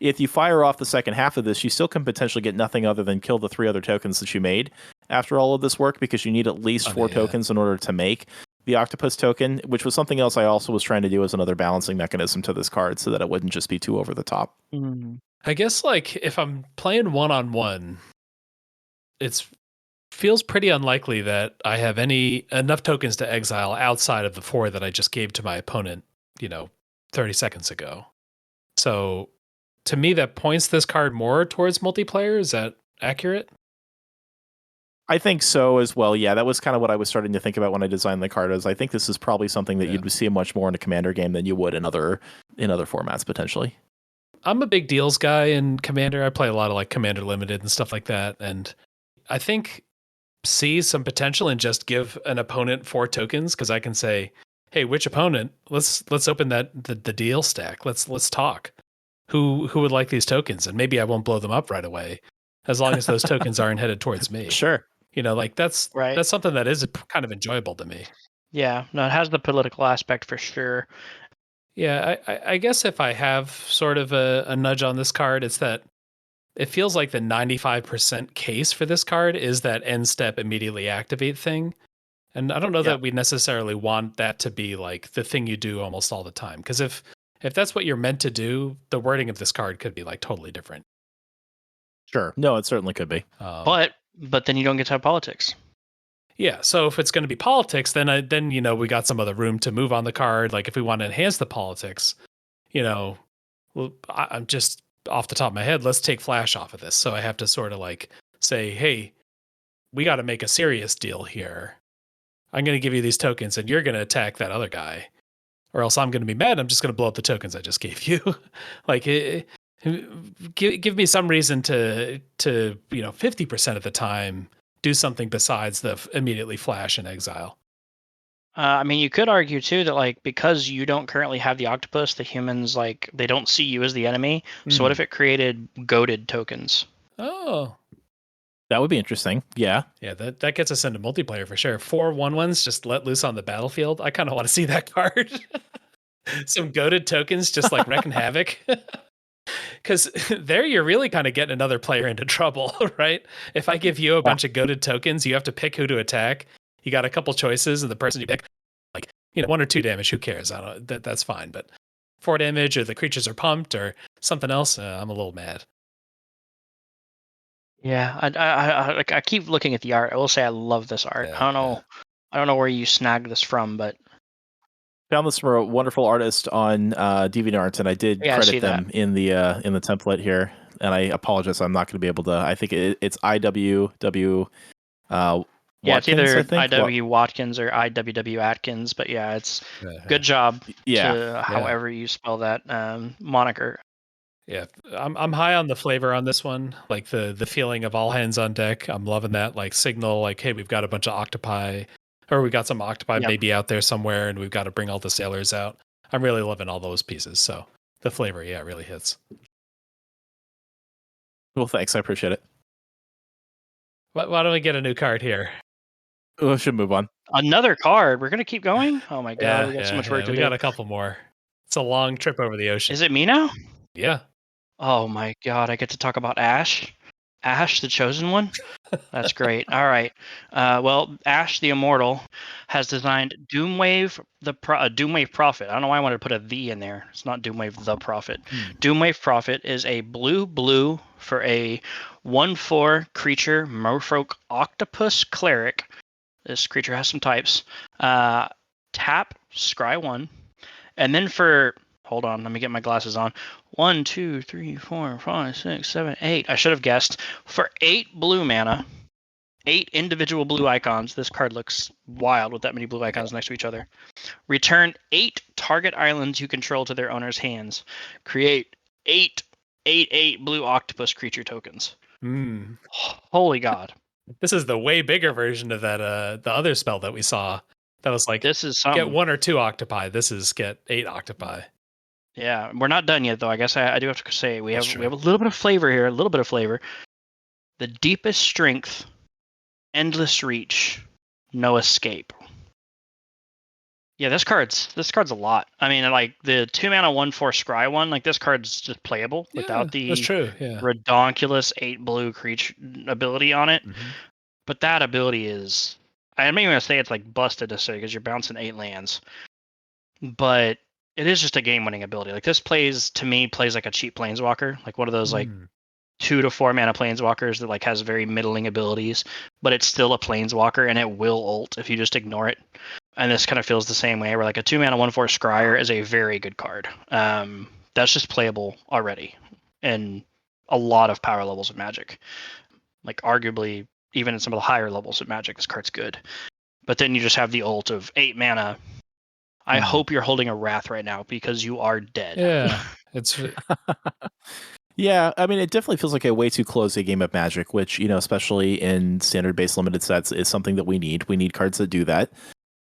if you fire off the second half of this, you still can potentially get nothing other than kill the 3 other tokens that you made after all of this work, because you need at least 4 tokens in order to make the octopus token, which was something else I also was trying to do as another balancing mechanism to this card, so that it wouldn't just be too over the top. I guess like if I'm playing 1-on-1, it feels pretty unlikely that I have enough tokens to exile outside of the 4 that I just gave to my opponent, 30 seconds ago. So to me, that points this card more towards multiplayer. Is that accurate? I think so as well. Yeah, that was kind of what I was starting to think about when I designed the card. I think this is probably something that you'd see much more in a Commander game than you would in other formats potentially. I'm a big deals guy in Commander. I play a lot of like Commander Limited and stuff like that, and I think see some potential in just give an opponent 4 tokens, because I can say, "Hey, which opponent? Let's open the deal stack. Let's talk. Who would like these tokens?" And maybe I won't blow them up right away, as long as those tokens aren't headed towards me. Sure. Like that's something that is kind of enjoyable to me. Yeah, no, it has the political aspect for sure. Yeah, I guess if I have sort of a nudge on this card, it's that it feels like the 95% case for this card is that end step immediately activate thing. And I don't know that we necessarily want that to be like the thing you do almost all the time. Because if that's what you're meant to do, the wording of this card could be like totally different. Sure. No, it certainly could be. But then you don't get to have politics. Yeah, so if it's going to be politics, then we got some other room to move on the card. Like if we want to enhance the politics, well, I'm just off the top of my head, let's take flash off of this. So I have to sort of like say, hey, we got to make a serious deal here. I'm going to give you these tokens and you're going to attack that other guy, or else I'm going to be mad. I'm just going to blow up the tokens I just gave you. Like give me some reason to 50% of the time do something besides the immediately flash and exile. I mean, you could argue too that like because you don't currently have the octopus, the humans like they don't see you as the enemy. So what if it created goaded tokens? Oh, that would be interesting. Yeah. Yeah, that gets us into multiplayer for sure. 4 1/1s just let loose on the battlefield. I kind of want to see that card. Some goaded tokens just like wrecking havoc. Because there you're really kind of getting another player into trouble, right? If I give you a bunch of goaded tokens, you have to pick who to attack. You got a couple choices, and the person you pick, like 1 or 2 damage, who cares? I don't. That's fine. But 4 damage, or the creatures are pumped, or something else, I'm a little mad. Yeah, I keep looking at the art. I will say I love this art. Yeah, I don't know where you snagged this from, but found this from a wonderful artist on DeviantArt, and I did credit them in the template here. And I apologize, I'm not going to be able to. I think it's IWW. Watkins, it's either IW Watkins or IWW Atkins, but yeah, it's good job. Yeah, however you spell that moniker. Yeah, I'm high on the flavor on this one. Like the feeling of all hands on deck. I'm loving that. Like signal, like, hey, we've got a bunch of octopi, or we got some octopi maybe out there somewhere, and we've got to bring all the sailors out. I'm really loving all those pieces. So the flavor, really hits. Well, thanks. I appreciate it. Why don't we get a new card here? We should move on. Another card. We're gonna keep going. Oh my god, we got so much work to we do. got a couple more. It's a long trip over the ocean. Is it me now? Yeah. Oh my god, I get to talk about Ash. Ash, the chosen one. That's great. All right. Well, Ash the Immortal has designed Doomwave Doomwave Prophet. I don't know why I wanted to put a "the" in there. It's not Doomwave the Prophet. Doomwave Prophet is a blue for a 1/4 creature Merfolk Octopus Cleric. This creature has some types. Tap, scry 1. And then for, hold on, let me get my glasses on. 1, 2, 3, 4, 5, 6, 7, 8. I should have guessed. For 8 blue mana, 8 individual blue icons. This card looks wild with that many blue icons next to each other. Return 8 target islands you control to their owner's hands. Create 8 blue octopus creature tokens. Holy God. This is the way bigger version of that the other spell that we saw. That was like, this is something. Get 1 or 2 octopi. This is get 8 octopi. Yeah, we're not done yet though. I guess I do have to say we have a little bit of flavor here, The deepest strength, endless reach, no escape. Yeah, this card's a lot. I mean, like the 2 mana 1/4 scry one, like this card's just playable without the redonkulous 8 blue creature ability on it. But that ability is, I'm not even gonna say it's like busted to say because you're bouncing 8 lands, but it is just a game-winning ability. Like this plays like a cheap planeswalker, like one of those like 2 to 4 mana planeswalkers that like has very middling abilities, but it's still a planeswalker and it will ult if you just ignore it. And this kind of feels the same way, where like a 2 mana 1/4 scryer is a very good card. That's just playable already in a lot of power levels of Magic. Like arguably even in some of the higher levels of Magic, this card's good. But then you just have the ult of 8 mana. I hope you're holding a Wrath right now because you are dead. Yeah, it's. Yeah, I mean, it definitely feels like a way too close a game of Magic, which, especially in standard base limited sets, is something that we need. We need cards that do that.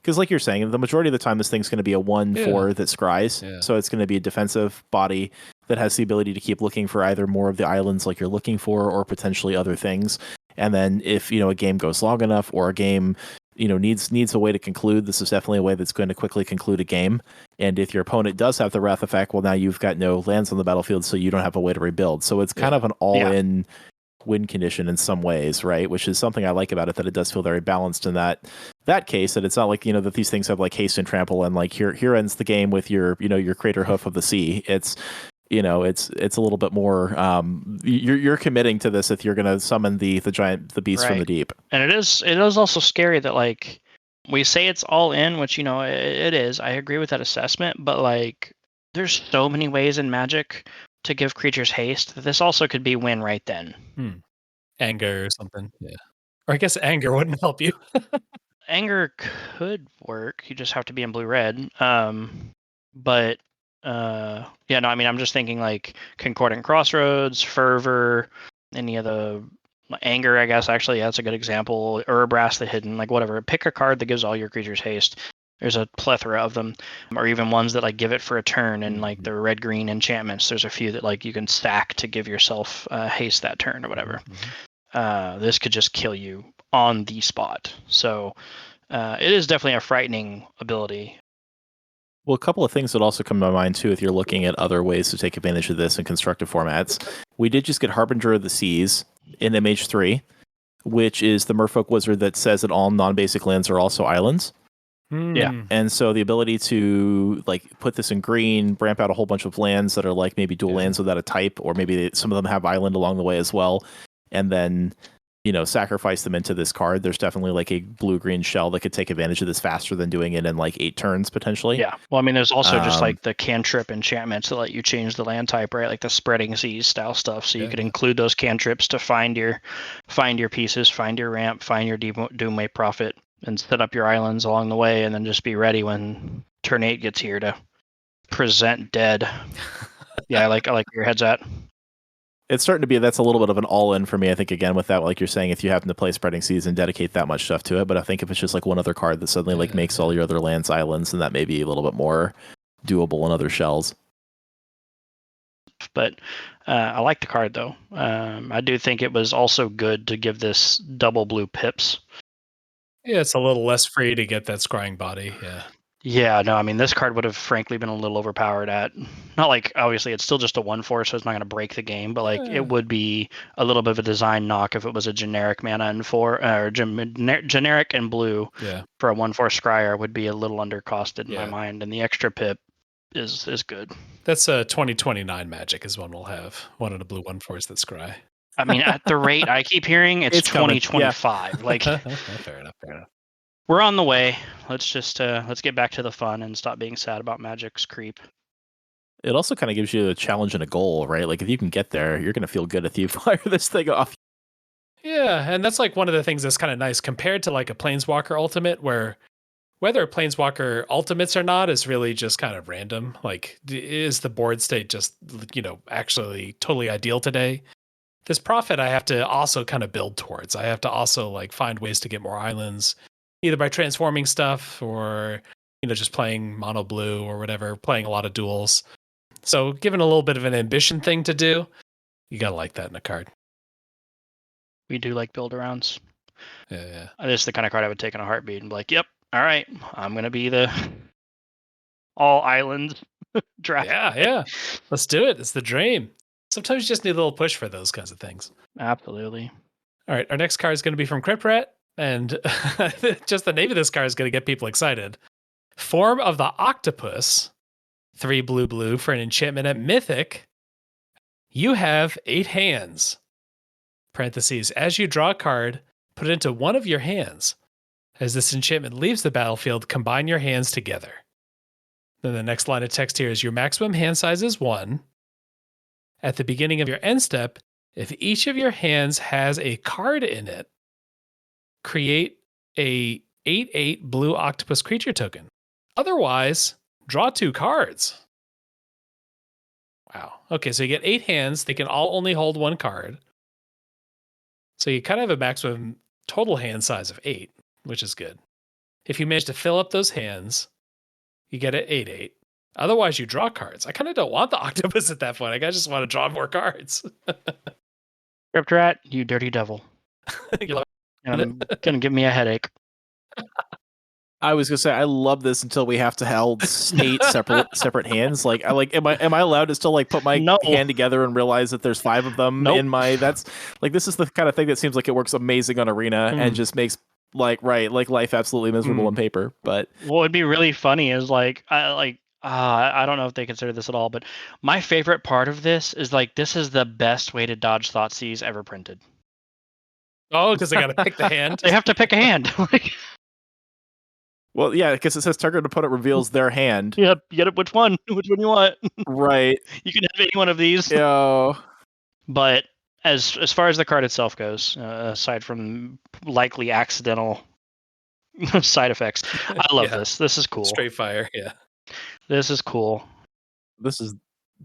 Because like you're saying, the majority of the time, this thing's going to be a 1/4 that scries. Yeah. So it's going to be a defensive body that has the ability to keep looking for either more of the islands like you're looking for or potentially other things. And then if, a game goes long enough or a game, needs a way to conclude, this is definitely a way that's going to quickly conclude a game. And if your opponent does have the Wrath effect, well, now you've got no lands on the battlefield, so you don't have a way to rebuild. So it's kind of an all-in win condition in some ways, right? Which is something I like about it, that it does feel very balanced in that case, that it's not like, that these things have like haste and trample and like here ends the game with your, your Crater Hoof of the Sea. It's, it's a little bit more, you're committing to this if you're going to summon the beast from the deep. And it is also scary that like we say it's all in, which, it is. I agree with that assessment, but like there's so many ways in Magic to give creatures haste that this also could be win right then. Anger or something. Yeah. Or I guess anger wouldn't help you. Anger could work. You just have to be in blue-red. But I'm just thinking like Concordant Crossroads, Fervor, any of the anger, I guess, actually, that's a good example. Urabrass the Hidden, like whatever. Pick a card that gives all your creatures haste. There's a plethora of them, or even ones that like give it for a turn, and like the red-green enchantments. There's a few that like you can stack to give yourself haste that turn or whatever. This could just kill you on the spot. So it is definitely a frightening ability. Well, a couple of things that also come to my mind too, if you're looking at other ways to take advantage of this in constructive formats. We did just get Harbinger of the Seas in MH3, which is the Merfolk wizard that says that all non-basic lands are also islands. Yeah. And so the ability to like put this in green, ramp out a whole bunch of lands that are like maybe dual lands without a type, or maybe some of them have island along the way as well, and then sacrifice them into this card. There's definitely like a blue-green shell that could take advantage of this faster than doing it in like 8 turns potentially. Yeah. Well, I mean, there's also just like the cantrip enchantments that let you change the land type, right? Like the Spreading Seas style stuff. So you could include those cantrips to find your pieces, find your ramp, find your Doomwave Prophet, and set up your islands along the way, and then just be ready when turn 8 gets here to present dead. Yeah, I like where your head's at. It's starting to be, that's a little bit of an all-in for me, I think, again, with that, like you're saying, if you happen to play Spreading Seas and dedicate that much stuff to it. But I think if it's just like one other card that suddenly like makes all your other lands islands, then that may be a little bit more doable in other shells. But I like the card though. I do think it was also good to give this double blue pips. Yeah, it's a little less free to get that scrying body. Yeah. Yeah, no, I mean, this card would have frankly been a little overpowered at, not like, obviously, it's still just a 1/4, so it's not going to break the game, but like, it would be a little bit of a design knock if it was a generic mana and generic and blue for a 1/4 scryer would be a little undercosted in my mind, and the extra pip is good. That's a 2029 Magic is one we'll have. One of the blue 1/4s that scry. I mean, at the rate I keep hearing, it's 2025. Yeah. Like, fair enough. We're on the way. Let's just let's get back to the fun and stop being sad about Magic's creep. It also kind of gives you a challenge and a goal, right? Like if you can get there, you're going to feel good if you fire this thing off. Yeah, and that's like one of the things that's kind of nice compared to like a Planeswalker Ultimate, where whether Planeswalker Ultimates or not is really just kind of random. Like, is the board state just, actually totally ideal today? This Prophet I have to also kind of build towards. I have to also like find ways to get more islands, either by transforming stuff or, just playing mono blue or whatever, playing a lot of duels. So given a little bit of an ambition thing to do, you got to like that in a card. We do like build arounds. Yeah. This is the kind of card I would take in a heartbeat and be like, yep, all right, I'm going to be the all island draft. Yeah. Let's do it. It's the dream. Sometimes you just need a little push for those kinds of things. Absolutely. All right, our next card is going to be from Crypt and just the name of this card is going to get people excited. Form of the Octopus, 3 blue for an enchantment at Mythic. You have 8 hands. Parentheses, as you draw a card, put it into one of your hands. As this enchantment leaves the battlefield, combine your hands together. Then the next line of text here is your maximum hand size is 1. At the beginning of your end step, if each of your hands has a card in it, create a 8/8 blue octopus creature token. Otherwise, draw 2 cards. Wow. Okay, so you get 8 hands. They can all only hold 1 card. So you kind of have a maximum total hand size of 8, which is good. If you manage to fill up those hands, you get an 8/8. Otherwise, you draw cards. I kind of don't want the octopus at that point. I just want to draw more cards. Crypt Rat, you dirty devil. I'm gonna give me a headache. I was gonna say I love this until we have to hold 8 separate hands. Like am I allowed to still like put my hand together and realize that there's 5 of them in my? That's like this is the kind of thing that seems like it works amazing on Arena and just makes life absolutely miserable on paper. But what would be really funny is I don't know if they consider this at all, but my favorite part of this is like this is the best way to dodge Thoughtseize ever printed. Oh, because they got to pick the hand. They have to pick a hand. Well, yeah, because it says target opponent reveals their hand. Yeah, you get it. Which one you want? Right. You can have any one of these. Yeah. But as far as the card itself goes, aside from likely accidental side effects, I love this. This is cool. Straight fire. Yeah. This is cool. This is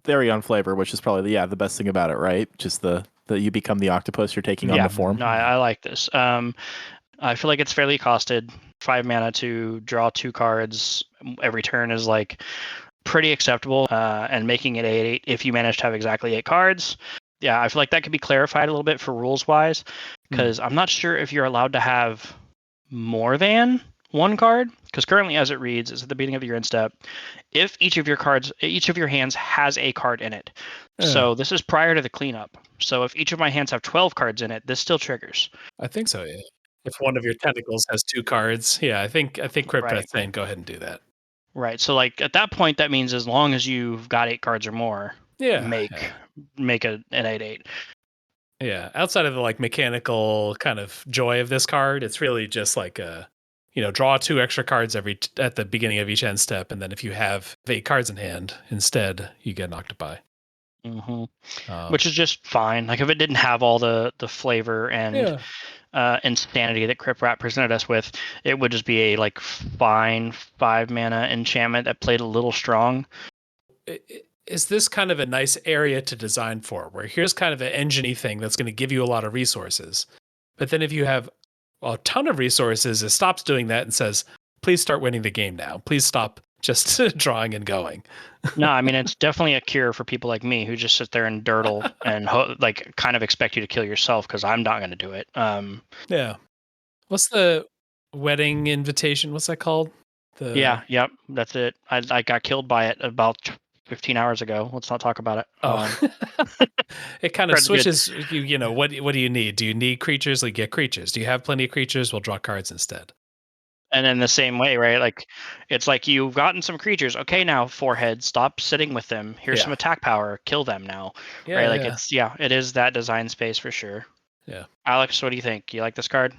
very on flavor, which is probably the best thing about it, right? Just the you become the octopus, you're taking on the form. No, I like this. I feel like it's fairly costed. 5 mana to draw 2 cards every turn is like pretty acceptable. And making it 8/8 if you manage to have exactly 8 cards. Yeah, I feel like that could be clarified a little bit for rules wise, because I'm not sure if you're allowed to have more than 1 card. Because currently, as it reads, is at the beginning of your end step. If each of your hands has a card in it. So this is prior to the cleanup. So if each of my hands have 12 cards in it, this still triggers. I think so. Yeah. If one of your tentacles has 2 cards, I think Crypt Rat's saying go ahead and do that. Right. So like at that point, that means as long as you've got 8 cards or more, make an 8/8. Yeah. Outside of the like mechanical kind of joy of this card, it's really just like draw 2 extra cards at the beginning of each end step, and then if you have 8 cards in hand, instead you get an octopi. Which is just fine. Like if it didn't have all the flavor and insanity that Crypt Rat presented us with, it would just be a like fine 5 mana enchantment that played a little strong. Is this kind of a nice area to design for, where here's kind of an engine-y thing that's going to give you a lot of resources, but then if you have a ton of resources, it stops doing that and says, please start winning the game now. Please stop just drawing and going. No, I mean, it's definitely a cure for people like me who just sit there and durdle and like kind of expect you to kill yourself because I'm not going to do it. Yeah. What's the wedding invitation? What's that called? Yeah, yep, that's it. I got killed by it about 15 hours ago. Let's not talk about it. Oh, it kind of Card's good. switches. You know, what do you need? Do you need creatures? Like, get creatures. Do you have plenty of creatures? We'll draw cards instead. And in the same way, right? Like, it's like you've gotten some creatures. Okay, now forehead, stop sitting with them. Here's some attack power. Kill them now. Yeah, right? Like it is that design space for sure. Yeah. Alex, what do you think? You like this card?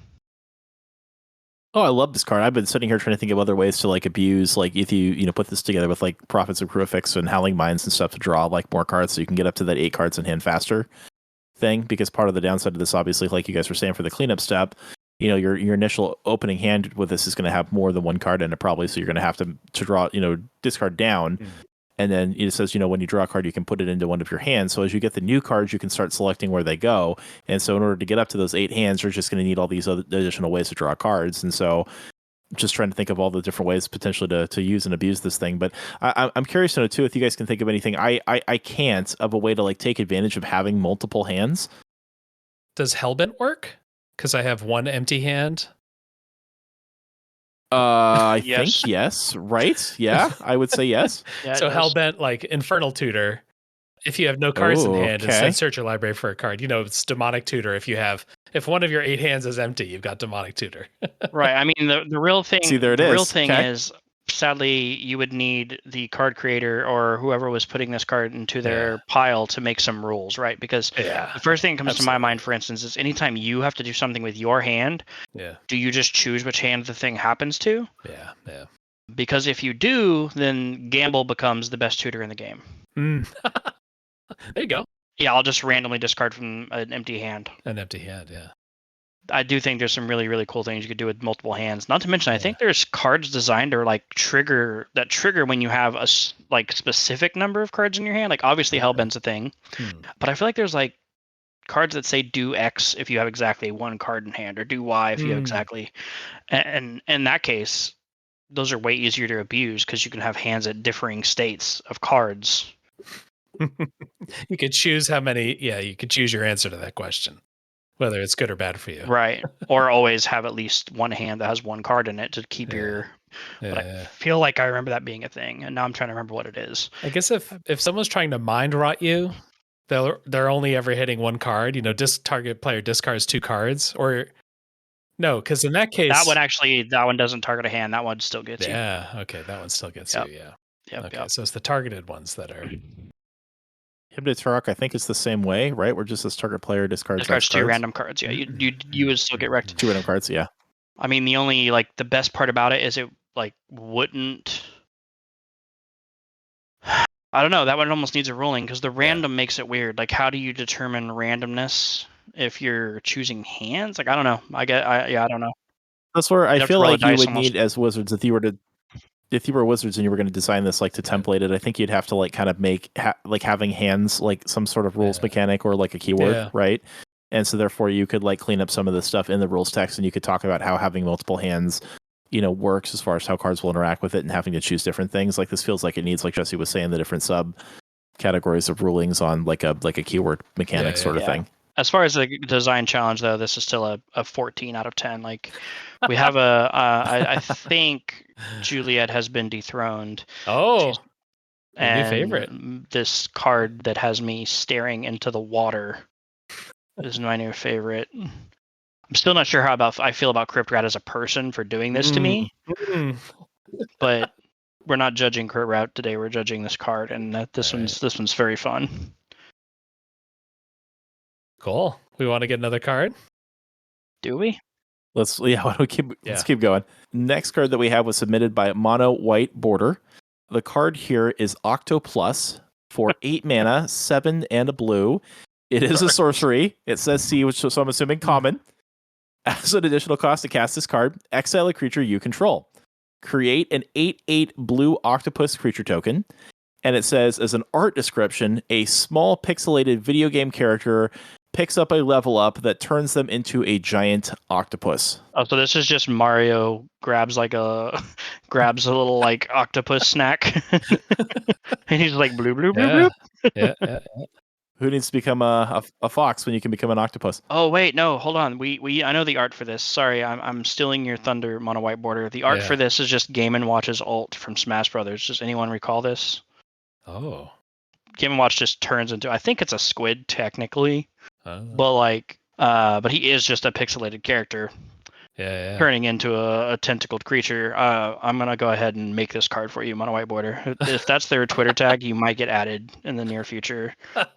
Oh, I love this card. I've been sitting here trying to think of other ways to like abuse, like if you put this together with like Prophets of Crucifix and Howling Minds and stuff to draw like more cards, so you can get up to that 8 cards in hand faster thing. Because part of the downside of this, obviously, like you guys were saying, for the cleanup step, your initial opening hand with this is going to have more than one card in it probably, so you're going to have to draw, discard down. And then it says, when you draw a card, you can put it into one of your hands. So as you get the new cards, you can start selecting where they go. And so in order to get up to those 8 hands, you're just going to need all these other additional ways to draw cards. And so just trying to think of all the different ways potentially to use and abuse this thing. But I'm curious to know, too, if you guys can think of anything. I can't, of a way to like take advantage of having multiple hands. Does Hellbent work? Because I have one empty hand. I Yes. think yes, right? Yeah, I would say yes. Yeah, So it does. Hellbent, like Infernal Tutor, if you have no cards in hand, Okay. instead search your library for a card. It's Demonic Tutor. If one of your 8 hands is empty, you've got Demonic Tutor. Right. I mean, the real thing. See, there it the real is. thing Okay. is, sadly, you would need the card creator or whoever was putting this card into their pile to make some rules, right? Because the first thing that comes to my mind, for instance, is anytime you have to do something with your hand, do you just choose which hand the thing happens to? Yeah. Because if you do, then Gamble becomes the best tutor in the game. There you go. Yeah, I'll just randomly discard from an empty hand. An empty hand, yeah. I do think there's some really, really cool things you could do with multiple hands. Not to mention, I think there's cards designed to like trigger when you have a like specific number of cards in your hand. Like obviously Hellbent's a thing, but I feel like there's like cards that say do X if you have exactly one card in hand, or do Y if you have exactly. And in that case, those are way easier to abuse because you can have hands at differing states of cards. You could choose how many. Yeah, you could choose your answer to that question, whether it's good or bad for you. Right. Or always have at least one hand that has one card in it to keep your. But I feel like I remember that being a thing, and now I'm trying to remember what it is. I guess if someone's trying to mind rot you, they're only ever hitting one card. Target player discards 2 cards, or no, because in that case, that one doesn't target a hand. That one still gets you. Yeah. Okay, that one still gets you. Yeah. Yep, okay, so it's the targeted ones that are. Hypnotic, I think it's the same way, right? Where just this target player discards 2 random cards. Yeah, you would still get wrecked. 2 random cards, yeah. I mean, the best part about it is it wouldn't. I don't know. That one almost needs a ruling because the random makes it weird. Like, how do you determine randomness if you're choosing hands? Like, I don't know. I don't know. That's where I feel like you would need as wizards if you were wizards and you were going to design this like to template it. I think you'd have to like kind of make like having hands like some sort of rules mechanic or like a keyword, right? And so therefore you could like clean up some of the stuff in the rules text, and you could talk about how having multiple hands, works as far as how cards will interact with it and having to choose different things. Like this feels like it needs, like Jesse was saying, the different sub categories of rulings on like a keyword mechanic sort of thing. As far as the design challenge, though, this is still a 14 out of 10. Like, we have I think Juliet has been dethroned. Oh, and new favorite. This card that has me staring into the water is my new favorite. I'm still not sure how I feel about Crypt-Rat as a person for doing this to me. But we're not judging Crypt-Rat today. We're judging this card, and this one's very fun. Cool. We want to get another card? Do we? Let's keep going. Next card that we have was submitted by Mono White Border. The card here is Octopus for 8 mana, 7 and a blue. It is a sorcery. It says sea, so I'm assuming common. As an additional cost to cast this card, exile a creature you control. Create an 8/8 blue octopus creature token. And it says, as an art description, a small pixelated video game character picks up a level up that turns them into a giant octopus. Oh, so this is just Mario grabs a little like octopus snack, and he's like bloop bloop bloop bloop. Yeah. Who needs to become a fox when you can become an octopus? Oh wait, no, hold on. We I know the art for this. Sorry, I'm stealing your thunder, Mono White Border. The art for this is just Game & Watch's ult from Smash Brothers. Does anyone recall this? Oh. Game & Watch just turns into, I think it's a squid technically, Oh. but he is just a pixelated character. Yeah. Turning into a tentacled creature. I'm gonna go ahead and make this card for you, Mono White Border. If that's their Twitter tag, you might get added in the near future. There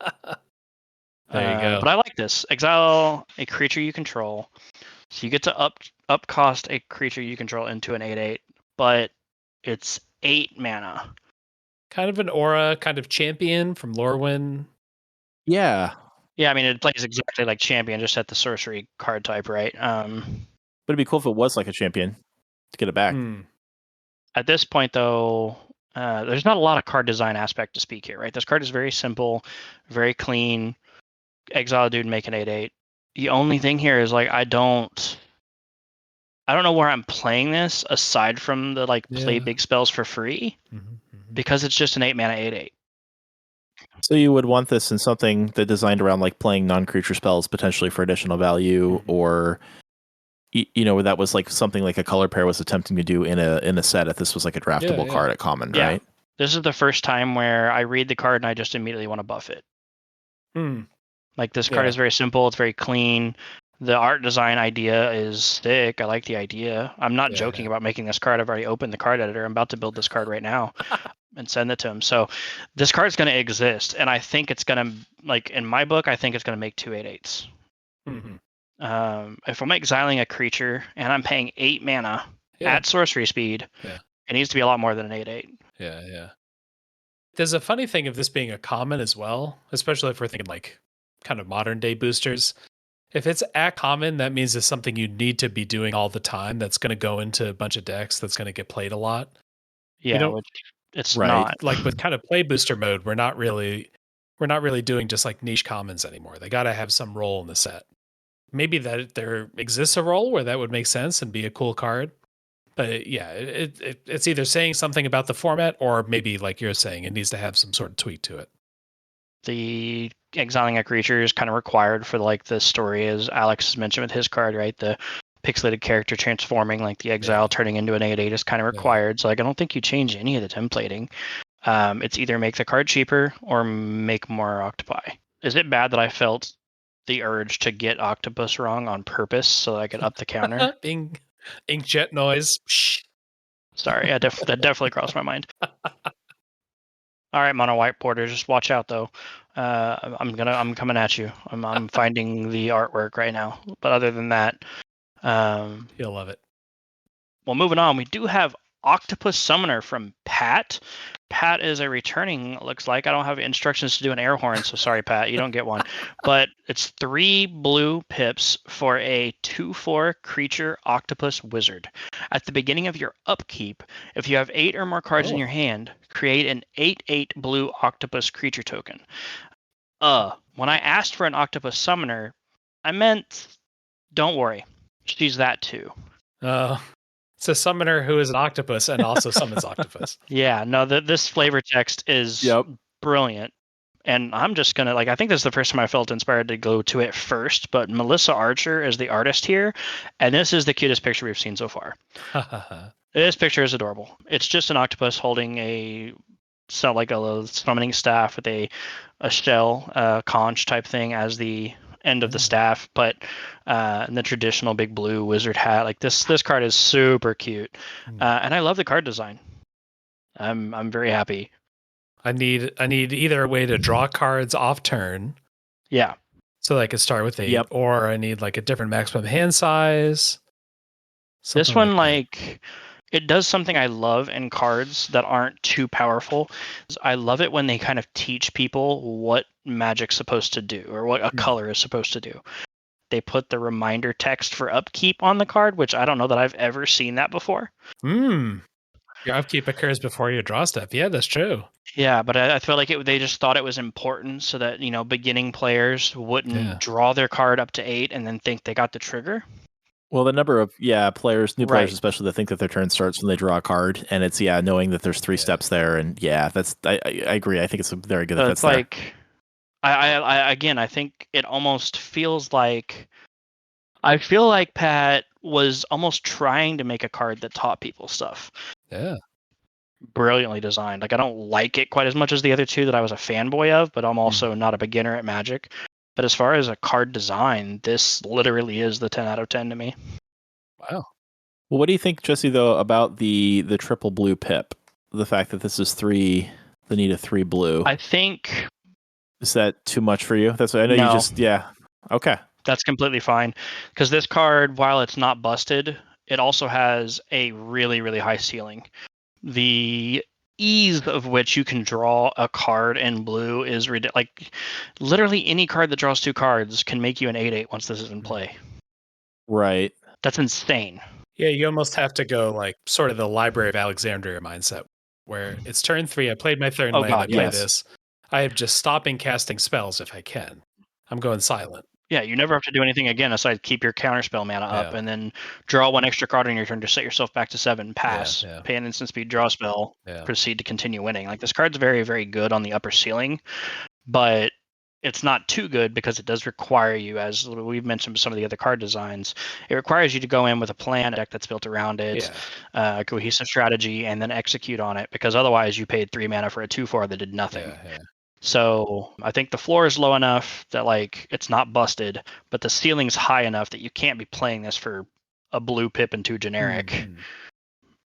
you go. But I like this. Exile a creature you control. So you get to up cost a creature you control into an 8/8, but it's 8 mana. Kind of an aura, kind of champion from Lorwyn. Yeah. Yeah, I mean it plays exactly like champion, just at the sorcery card type, right? But it'd be cool if it was like a champion to get it back. At this point, though, there's not a lot of card design aspect to speak here, right? This card is very simple, very clean. Exile a dude, make an 8/8. The only thing here is like I don't know where I'm playing this aside from the play big spells for free, because it's just an 8 mana 8/8. So you would want this in something that designed around like playing non-creature spells potentially for additional value, or where that was like something like a color pair was attempting to do in a set if this was like a draftable card at common, right? This is the first time where I read the card and I just immediately want to buff it. Like this card is very simple, it's very clean. The art design idea is sick. I like the idea. I'm not joking about making this card. I've already opened the card editor. I'm about to build this card right now and send it to him. So this card's going to exist, and I think it's going to, in my book, I think it's going to make 2 8/8s. If I'm exiling a creature and I'm paying 8 mana at sorcery speed, it needs to be a lot more than an 8/8. Yeah. There's a funny thing of this being a common as well, especially if we're thinking like kind of modern day boosters. If it's at common, that means it's something you need to be doing all the time. That's going to go into a bunch of decks. That's going to get played a lot. Yeah, which it's not. Like with kind of play booster mode, we're not really doing just like niche commons anymore. They got to have some role in the set. Maybe that there exists a role where that would make sense and be a cool card. But yeah, it's either saying something about the format, or maybe like you're saying, it needs to have some sort of tweak to it. The exiling a creature is kind of required for the story, as Alex mentioned with his card, right? The pixelated character transforming, like the exile turning into an 8/8 is kind of required. So I don't think you change any of the templating. It's either make the card cheaper or make more octopi. Is it bad that I felt the urge to get octopus wrong on purpose so that I could up the counter? Inkjet noise. Sorry, that definitely crossed my mind. All right, Mono White Border, just watch out though. I'm coming at you. I'm finding the artwork right now. But other than that, you'll love it. Well, moving on, we do have Octopus Summoner from Pat. Pat is a returning, looks like. I don't have instructions to do an air horn, so sorry, Pat, you don't get one. But it's 3 blue pips for a 2/4 creature octopus wizard. At the beginning of your upkeep, if you have 8 or more cards in your hand, create an 8/8 blue octopus creature token. When I asked for an Octopus Summoner, I meant, don't worry, she's that too. It's a summoner who is an octopus and also summons octopus. Yeah, no, this flavor text is brilliant. And I'm just going to, I think this is the first time I felt inspired to go to it first, but Melissa Archer is the artist here, and this is the cutest picture we've seen so far. This picture is adorable. It's just an octopus holding a summoning staff with a shell, conch type thing as the end of the staff, but in the traditional big blue wizard hat. This card is super cute, and I love the card design. I'm very happy. I need either a way to draw cards off turn, so that I can start with 8, or I need a different maximum hand size. This one it does something I love in cards that aren't too powerful. I love it when they kind of teach people what magic's supposed to do, or what a color is supposed to do. They put the reminder text for upkeep on the card, which I don't know that I've ever seen that before. Your upkeep occurs before your draw step. Yeah, that's true. Yeah, but I feel like they just thought it was important so that, beginning players wouldn't draw their card up to 8 and then think they got the trigger. Well, the number of players, new players Right. especially, that think that their turn starts when they draw a card, and it's knowing that there's 3 steps there, and that's I agree. I think it's a very good. So That's it's like, I think it almost feels like, I feel like Pat was almost trying to make a card that taught people stuff. Yeah. Brilliantly designed. Like, I don't like it quite as much as the other two that I was a fanboy of, but I'm also not a beginner at Magic. But as far as a card design, this literally is the 10 out of 10 to me. Wow. Well, what do you think, Jesse, though, about the triple blue pip? The fact that this is 3, the need of 3 blue. I think... Is that too much for you? That's what I know. No. You just okay. That's completely fine, because this card, while it's not busted, it also has a really, really high ceiling. The ease of which you can draw a card in blue is ridiculous. Like, literally any card that draws 2 cards can make you an 8/8 once this is in play. Right. That's insane. Yeah, you almost have to go like sort of the Library of Alexandria mindset, where it's turn 3. I played my third land. I play this. I am just stopping casting spells if I can. I'm going silent. Yeah, you never have to do anything again aside keep your counterspell mana up and then draw 1 extra card on your turn to set yourself back to 7, pass, pay an instant speed draw spell, proceed to continue winning. Like, this card's very, very good on the upper ceiling, but it's not too good because it does require you, as we've mentioned with some of the other card designs, it requires you to go in with a plan, a deck that's built around it, a cohesive strategy, and then execute on it, because otherwise you paid 3 mana for a 2/4 that did nothing. So I think the floor is low enough that, like, it's not busted, but the ceiling's high enough that you can't be playing this for a blue pip and 2 generic.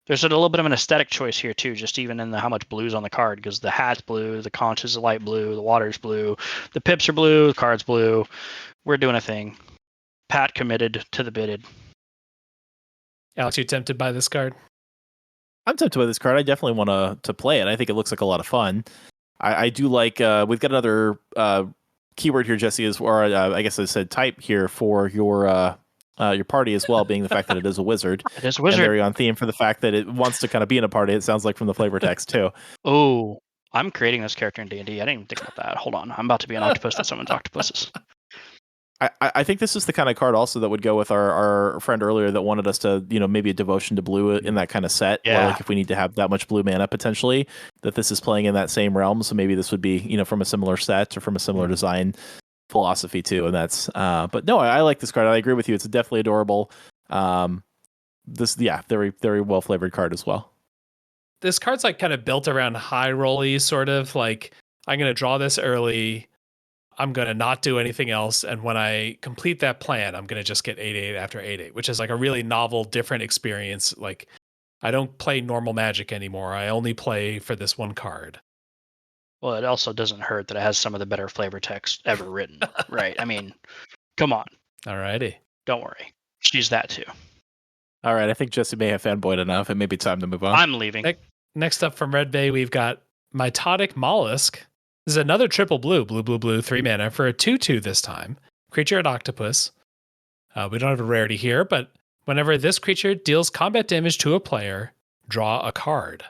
There's a little bit of an aesthetic choice here too, just even in how much blue's on the card, because the hat's blue, the conch is a light blue, the water's blue, the pips are blue, the card's blue. We're doing a thing. Pat committed to the bidded. Alex, you tempted by this card? I'm tempted by this card. I definitely want to play it. I think it looks like a lot of fun. I do like. We've got another keyword here, Jesse, or I guess I said type here for your party as well, being the fact that it is a wizard. It is a wizard. And very on theme for the fact that it wants to kind of be in a party. It sounds like from the flavor text too. Oh, I'm creating this character in D&D. I didn't even think about that. Hold on, I'm about to be an octopus that summons octopuses. I think this is the kind of card also that would go with our friend earlier that wanted us to, maybe a devotion to blue in that kind of set. Yeah. Or like if we need to have that much blue mana potentially, that this is playing in that same realm. So maybe this would be, from a similar set or from a similar design philosophy too. And that's, but no, I like this card. I agree with you. It's definitely adorable. Very, very well flavored card as well. This card's like kind of built around high rolly, sort of like, I'm going to draw this early. I'm going to not do anything else. And when I complete that plan, I'm going to just get 8/8 after 8/8, which is like a really novel, different experience. Like, I don't play normal Magic anymore. I only play for this one card. Well, it also doesn't hurt that it has some of the better flavor text ever written, right? I mean, come on. Alrighty. Don't worry. She's that too. All right. I think Jesse may have fanboyed enough. It may be time to move on. I'm leaving. Next up from Red Bay, we've got Mitotic Mollusk. This is another triple blue, 3 mana for a 2/2 this time. Creature at octopus. We don't have a rarity here, but whenever this creature deals combat damage to a player, draw a card.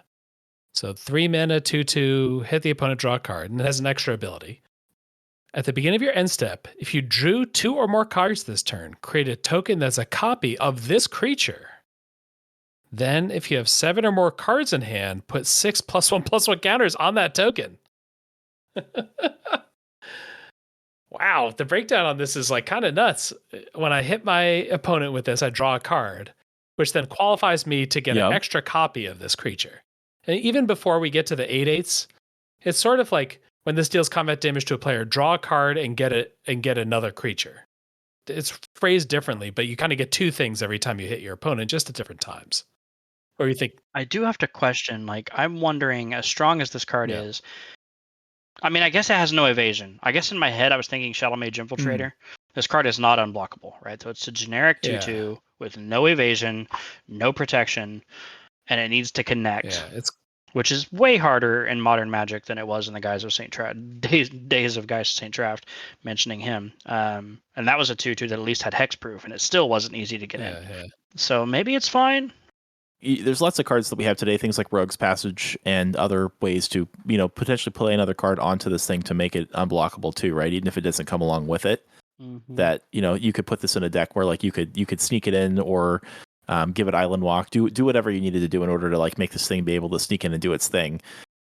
So 3 mana, 2/2, hit the opponent, draw a card, and it has an extra ability. At the beginning of your end step, if you drew 2 or more cards this turn, create a token that's a copy of this creature. Then, if you have 7 or more cards in hand, put 6 +1/+1 counters on that token. Wow, the breakdown on this is like kind of nuts. When I hit my opponent with this, I draw a card, which then qualifies me to get an extra copy of this creature. And even before we get to the 8/8s, it's sort of like when this deals combat damage to a player, draw a card and get another creature. It's phrased differently, but you kind of get 2 things every time you hit your opponent, just at different times. Or you think I do have to question, like, I'm wondering, as strong as this card is, I mean, I guess it has no evasion. I guess in my head, I was thinking Shadow Mage Infiltrator. This card is not unblockable, right? So it's a generic 2/2 with no evasion, no protection, and it needs to connect. Which is way harder in modern Magic than it was in the Guise of St. Traft, days of Guise of St. Traft, mentioning him. And that was a 2/2 that at least had hexproof, and it still wasn't easy to get in. So maybe it's fine. there's lots of cards that we have today, things like Rogue's Passage and other ways to, potentially play another card onto this thing to make it unblockable too, right? Even if it doesn't come along with it, that, you could put this in a deck where like you could sneak it in or give it Island Walk, do whatever you needed to do in order to like make this thing be able to sneak in and do its thing.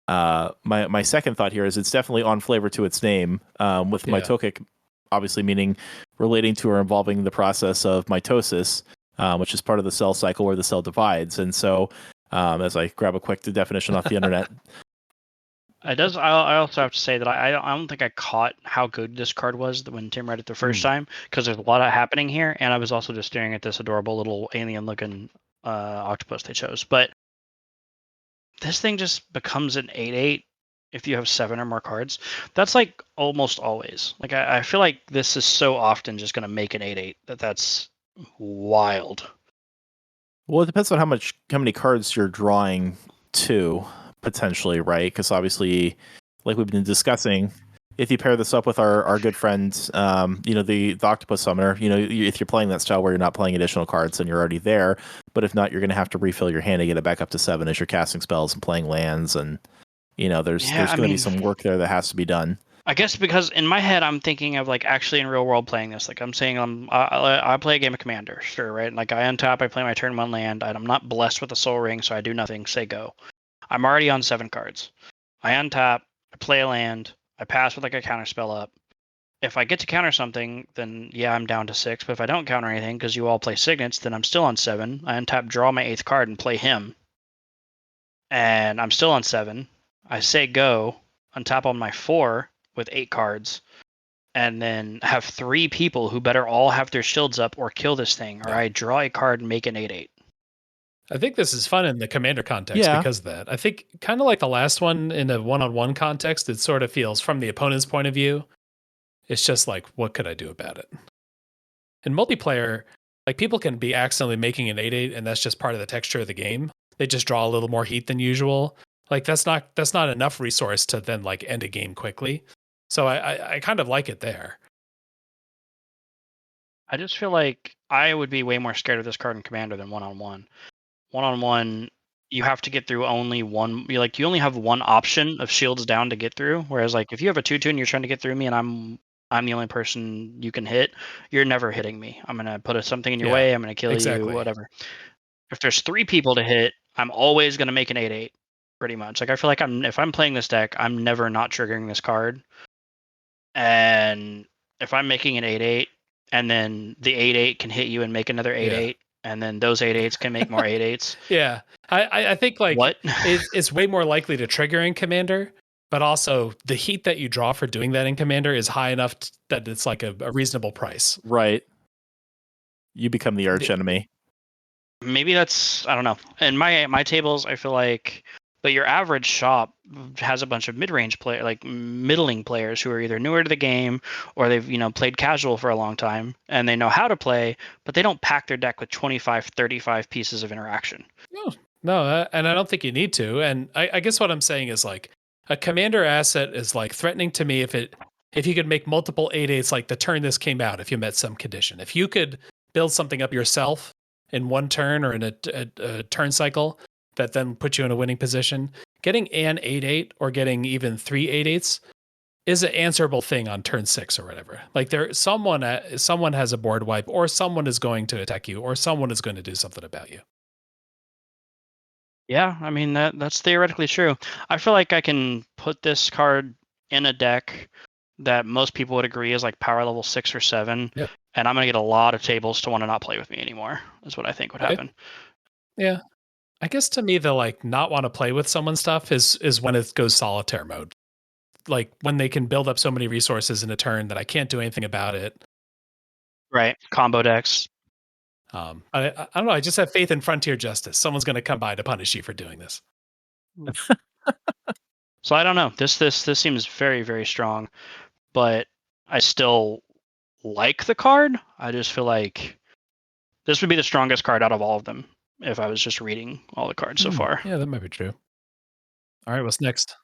My second thought here is it's definitely on flavor to its name, with mitotic obviously meaning relating to or involving the process of mitosis, which is part of the cell cycle where the cell divides. And so, as I grab a quick definition off the internet, it does. I also have to say that I don't think I caught how good this card was when Tim read it the first time, because there's a lot of happening here, and I was also just staring at this adorable little alien-looking octopus they chose. But this thing just becomes an 8/8 if you have 7 or more cards. That's like almost always. Like I feel like this is so often just going to make an 8/8 that's wild. Well, it depends on how many cards you're drawing too, potentially, right? Because obviously, like we've been discussing, if you pair this up with our good friend, the Octopus Summoner, if you're playing that style where you're not playing additional cards, then you're already there. But if not, you're going to have to refill your hand to get it back up to 7 as you're casting spells and playing lands, and there's going to be some work there that has to be done. I guess because in my head I'm thinking of like actually in real world playing this. Like I'm saying I play a game of Commander, sure, right? Like I untap, I play my turn 1 land, and I'm not blessed with a Soul Ring, so I do nothing. Say go. I'm already on 7 cards. I untap, I play a land, I pass with like a counter spell up. If I get to counter something, then yeah, I'm down to 6. But if I don't counter anything because you all play Signets, then I'm still on 7. I untap, draw my 8th card, and play him, and I'm still on 7. I say go, untap on my 4 with 8 cards, and then have 3 people who better all have their shields up or kill this thing, or I draw a card and make an 8/8. I think this is fun in the Commander context because of that. I think kind of like the last one in a one-on-one context, it sort of feels from the opponent's point of view, it's just like, what could I do about it? In multiplayer, like people can be accidentally making an 8/8, and that's just part of the texture of the game. They just draw a little more heat than usual. Like that's not enough resource to then like end a game quickly. So I kind of like it there. I just feel like I would be way more scared of this card in Commander than one-on-one. One-on-one, you have to get through only one. You only have one option of shields down to get through. Whereas like if you have a 2/2 and you're trying to get through me, and I'm the only person you can hit, you're never hitting me. I'm gonna put something in your way. I'm gonna kill you. Whatever. If there's 3 people to hit, I'm always gonna make an 8/8. Pretty much. Like I feel like if I'm playing this deck, I'm never not triggering this card. And if I'm making an 8/8, and then the 8/8 can hit you and make another 8/8, and then those 8/8s can make more 8/8s. Yeah, I think like what? it's way more likely to trigger in Commander, but also the heat that you draw for doing that in Commander is high enough that it's like a reasonable price. Right. You become the arch enemy. Maybe that's, I don't know. In my tables, I feel like, but your average shop has a bunch of mid-range middling players who are either newer to the game or they've played casual for a long time and they know how to play, but they don't pack their deck with 25, 35 pieces of interaction. No, and I don't think you need to. And I guess what I'm saying is like a Commander asset is like threatening to me if you could make multiple 8/8s like the turn this came out, if you met some condition. If you could build something up yourself in one turn or in a turn cycle that then puts you in a winning position, getting an 8/8 or getting even 3 8/8s is an answerable thing on turn 6 or whatever. Like someone has a board wipe, or someone is going to attack you, or someone is going to do something about you. Yeah, I mean that's theoretically true. I feel like I can put this card in a deck that most people would agree is like power level 6 or 7, and I'm gonna get a lot of tables to want to not play with me anymore. Is what I think would happen. Yeah, I guess to me the like not want to play with someone stuff is when it goes solitaire mode. Like when they can build up so many resources in a turn that I can't do anything about it. Right, combo decks. I don't know. I just have faith in Frontier Justice. Someone's going to come by to punish you for doing this. So I don't know. This seems very, very strong, but I still like the card. I just feel like this would be the strongest card out of all of them if I was just reading all the cards so far. Yeah, that might be true. All right, what's next?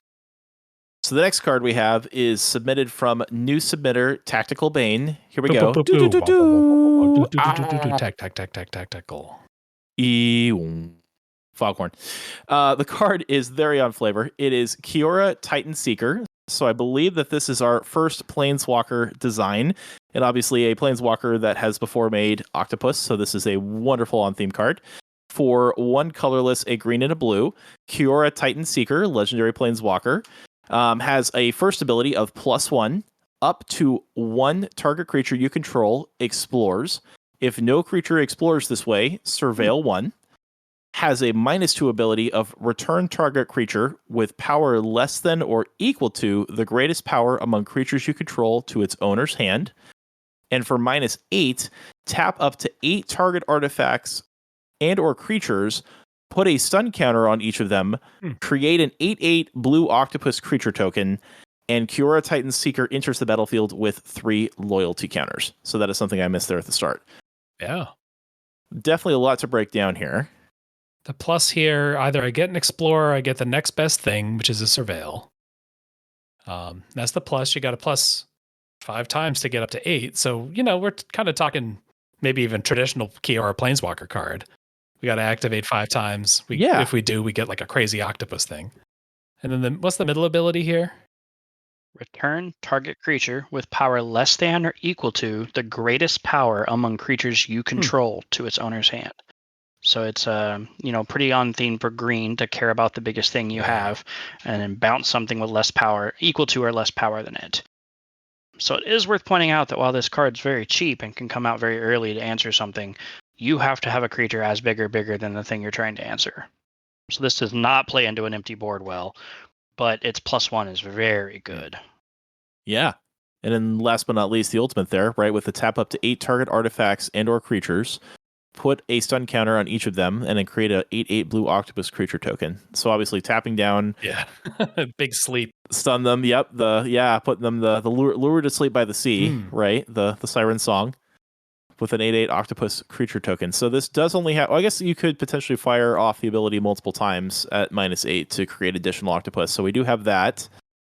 So the next card we have is submitted from new submitter Tactical Bane. Here we go. Tactical. Foghorn. The card is very on flavor. It is Kiora Titan Seeker. So I believe that this is our first Planeswalker design, and obviously a Planeswalker that has before made Octopus. So this is a wonderful on-theme card. For 1 colorless, a green and a blue, Kiora Titan Seeker, legendary Planeswalker, has a first ability of +1, up to 1 target creature you control explores. If no creature explores this way, surveil 1. Has a -2 ability of return target creature with power less than or equal to the greatest power among creatures you control to its owner's hand. And for -8, tap up to 8 target artifacts and or creatures, put a stun counter on each of them, create an 8/8 blue octopus creature token, and Kiora Titan Seeker enters the battlefield with 3 loyalty counters. So that is something I missed there at the start. Yeah. Definitely a lot to break down here. The plus here, either I get an Explorer, I get the next best thing, which is a Surveil. That's the plus. You got a plus 5 times to get up to 8. So, we're kind of talking maybe even traditional Kiora Planeswalker card. We got to activate 5 times. If we do, we get like a crazy octopus thing. And then what's the middle ability here? Return target creature with power less than or equal to the greatest power among creatures you control to its owner's hand. So it's pretty on theme for green to care about the biggest thing you have, and then bounce something with less power, equal to or less power than it. So it is worth pointing out that while this card's very cheap and can come out very early to answer something, you have to have a creature as big or bigger than the thing you're trying to answer. So this does not play into an empty board well, but its +1 is very good. Yeah. And then last but not least, the ultimate there, right? With the tap up to 8 target artifacts and or creatures, put a stun counter on each of them, and then create a 8/8 blue octopus creature token. So obviously tapping down. Yeah. Big sleep. Stun them. Yep. Putting them the lure to sleep by the sea, right? The siren song with an 8/8 octopus creature token. So this does only have, I guess you could potentially fire off the ability multiple times at -8 to create additional octopus. So we do have that.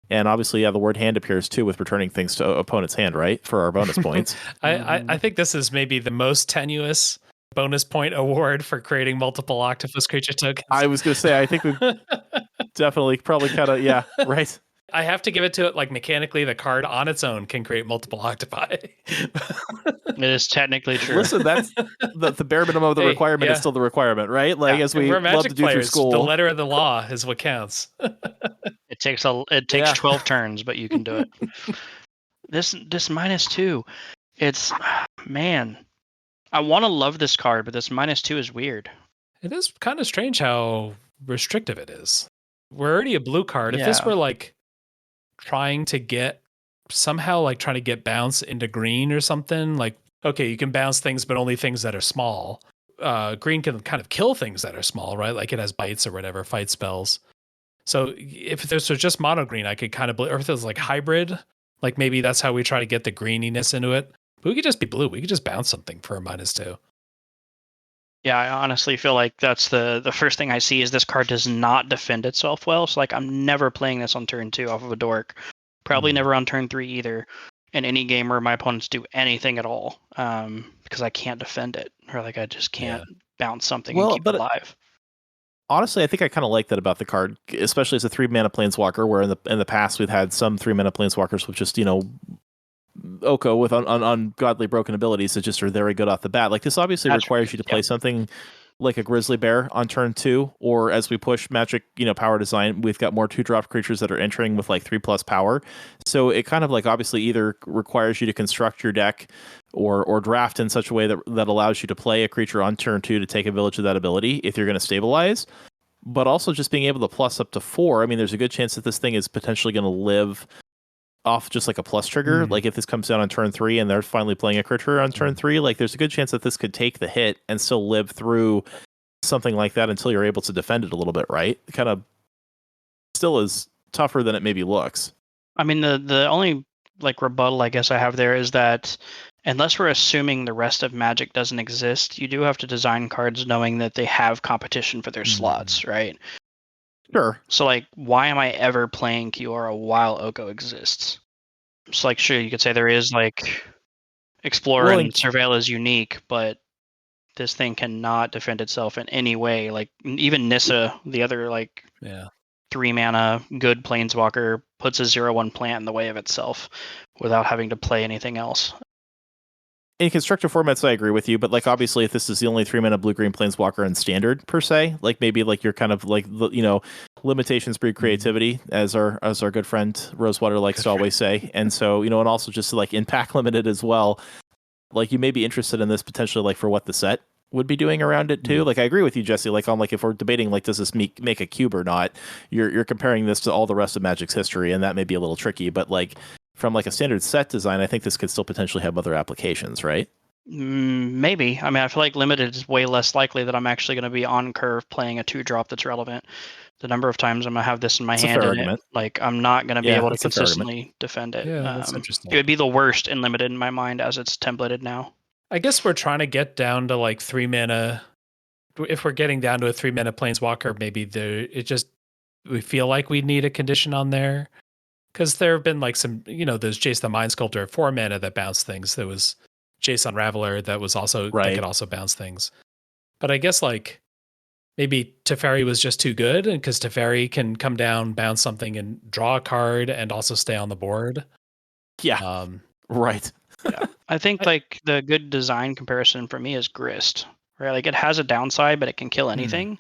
And obviously, the word hand appears too with returning things to opponent's hand, right? For our bonus points. I think this is maybe the most tenuous bonus point award for creating multiple octopus creature tokens. I was going to say, I think we've definitely probably kind of, right. I have to give it to it, like mechanically, the card on its own can create multiple octopi. It is technically true. Listen, that's the bare minimum of the requirement is still the requirement, right? Like as we love to do through school. The letter of the law is what counts. It takes 12 turns, but you can do it. This -2, it's man. I want to love this card, but this -2 is weird. It is kind of strange how restrictive it is. We're already a blue card. If this were like trying to get bounce into green or something, like, okay, you can bounce things, but only things that are small. Green can kind of kill things that are small, right? Like it has bites or whatever, fight spells. So if this was just mono green, I could kind of, or if it was like hybrid, like maybe that's how we try to get the greeniness into it. But we could just be blue. We could just bounce something for a -2. Yeah, I honestly feel like that's the first thing I see is this card does not defend itself well. So like I'm never playing this on turn 2 off of a dork. Probably never on turn 3 either. In any game where my opponents do anything at all, because I can't defend it, or like I just can't bounce something and keep it alive. Honestly, I think I kind of like that about the card, especially as a 3-mana planeswalker, where in the past we've had some 3-mana planeswalkers with just Oko with ungodly broken abilities that just are very good off the bat. Like this obviously requires you to play something like a Grizzly Bear on turn 2, or as we push Magic, power design, we've got more 2-drop creatures that are entering with like 3+ power. So it kind of like obviously either requires you to construct your deck or draft in such a way that allows you to play a creature on turn 2 to take advantage of that ability if you're going to stabilize. But also just being able to plus up to 4. I mean, there's a good chance that this thing is potentially going to live off just like a plus trigger. Like if this comes down on turn 3 and they're finally playing a creature on turn 3, like there's a good chance that this could take the hit and still live through something like that until you're able to defend it a little bit, right? It kind of still is tougher than it maybe looks. I mean, the only like rebuttal I guess I have there is that unless we're assuming the rest of Magic doesn't exist, you do have to design cards knowing that they have competition for their slots, right? Sure. So, like, why am I ever playing Kiora while Oko exists? It's like, sure, you could say there is, like, Explorer and Surveil is unique, but this thing cannot defend itself in any way. Like even Nissa, the other like 3 mana good planeswalker, puts a 0/1 plant in the way of itself without having to play anything else. In constructed formats, I agree with you, but like obviously, if this is the only 3 mana blue-green planeswalker in standard per se, like maybe like you're kind of like limitations breed creativity, as our good friend Rosewater likes to always say, and so and also just like impact limited as well. Like you may be interested in this potentially, like for what the set would be doing around it too. Like I agree with you, Jesse. Like on like if we're debating like does this make a cube or not, you're comparing this to all the rest of Magic's history, and that may be a little tricky, but like. From like a standard set design, I think this could still potentially have other applications, right? Maybe. I mean, I feel like limited is way less likely that I'm actually going to be on curve playing a 2-drop that's relevant. The number of times I'm going to have this in my hand in it, like I'm not going to be able to consistently defend it. Yeah, that's interesting. It would be the worst in limited in my mind as it's templated now. I guess we're trying to get down to like 3 mana. If we're getting down to a 3 mana planeswalker, maybe we feel like we need a condition on there. Because there have been like some, there's Jace the Mind Sculptor, 4 mana that bounced things. There was Jace Unraveler that was also that could also bounce things. But I guess like maybe Teferi was just too good, and because Teferi can come down, bounce something, and draw a card, and also stay on the board. Yeah. Right. Yeah. I think like the good design comparison for me is Grist, right? Like it has a downside, but it can kill anything.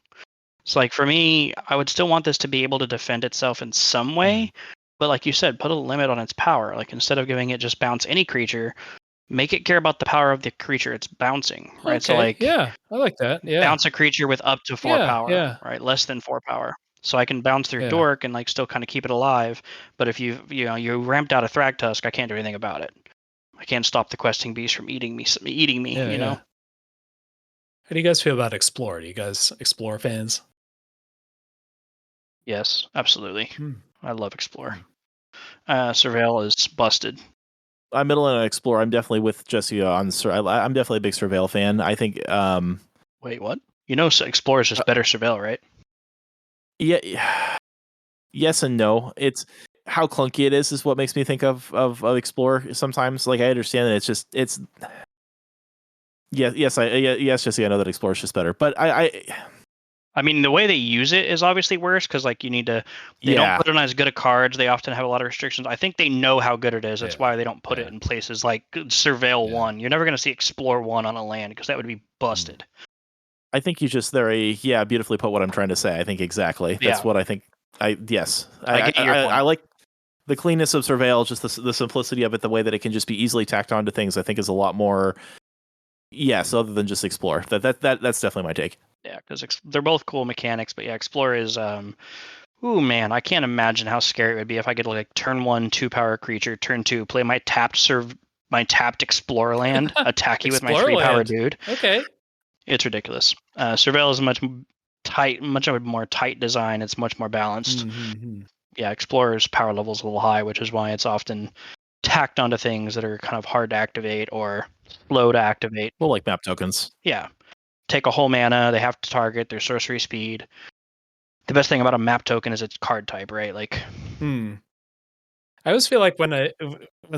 So like for me, I would still want this to be able to defend itself in some way. But like you said, put a limit on its power. Like instead of giving it just bounce any creature, make it care about the power of the creature it's bouncing, right? Okay. So like, yeah, I like that. Yeah, bounce a creature with up to 4 power, right? Less than 4 power. So I can bounce through Dork and like still kind of keep it alive. But if you ramped out a Thragtusk, I can't do anything about it. I can't stop the questing beast from eating me. You know. How do you guys feel about Explore? Are you guys Explore fans? Yes, absolutely. I love Explore. Surveil is busted. I'm middle on Explore. I'm definitely with Jesse on. I'm definitely a big Surveil fan. I think. Wait, what? Explore is just better Surveil, right? Yeah. Yes and no. It's how clunky it is what makes me think of Explore sometimes. Like I understand that it's. Yes, Jesse. I know that Explore is just better, but I mean, the way they use it is obviously worse because, like, you need to. They don't put it on as good of cards. They often have a lot of restrictions. I think they know how good it is. That's why they don't put it in places like Surveil 1. You're never going to see Explore 1 on a land because that would be busted. I think you just beautifully put what I'm trying to say. I think exactly. That's what I think. I like the cleanness of Surveil, just the simplicity of it, the way that it can just be easily tacked onto things. I think is a lot more. Yes, other than just Explore. That's definitely my take. Yeah, because they're both cool mechanics, but yeah, Explore is ooh man, I can't imagine how scary it would be if I could like turn 1 2-power creature, turn 2 play my tapped Explorer land, attack you with my 3-power dude. Okay, it's ridiculous. Surveil is much of a more tight design. It's much more balanced. Yeah, Explorer's power level is a little high, which is why it's often tacked onto things that are kind of hard to activate or slow to activate. Well, like map tokens. Yeah. Take a whole mana, they have to target their sorcery speed. The best thing about a map token is its card type, right? Like I always feel like when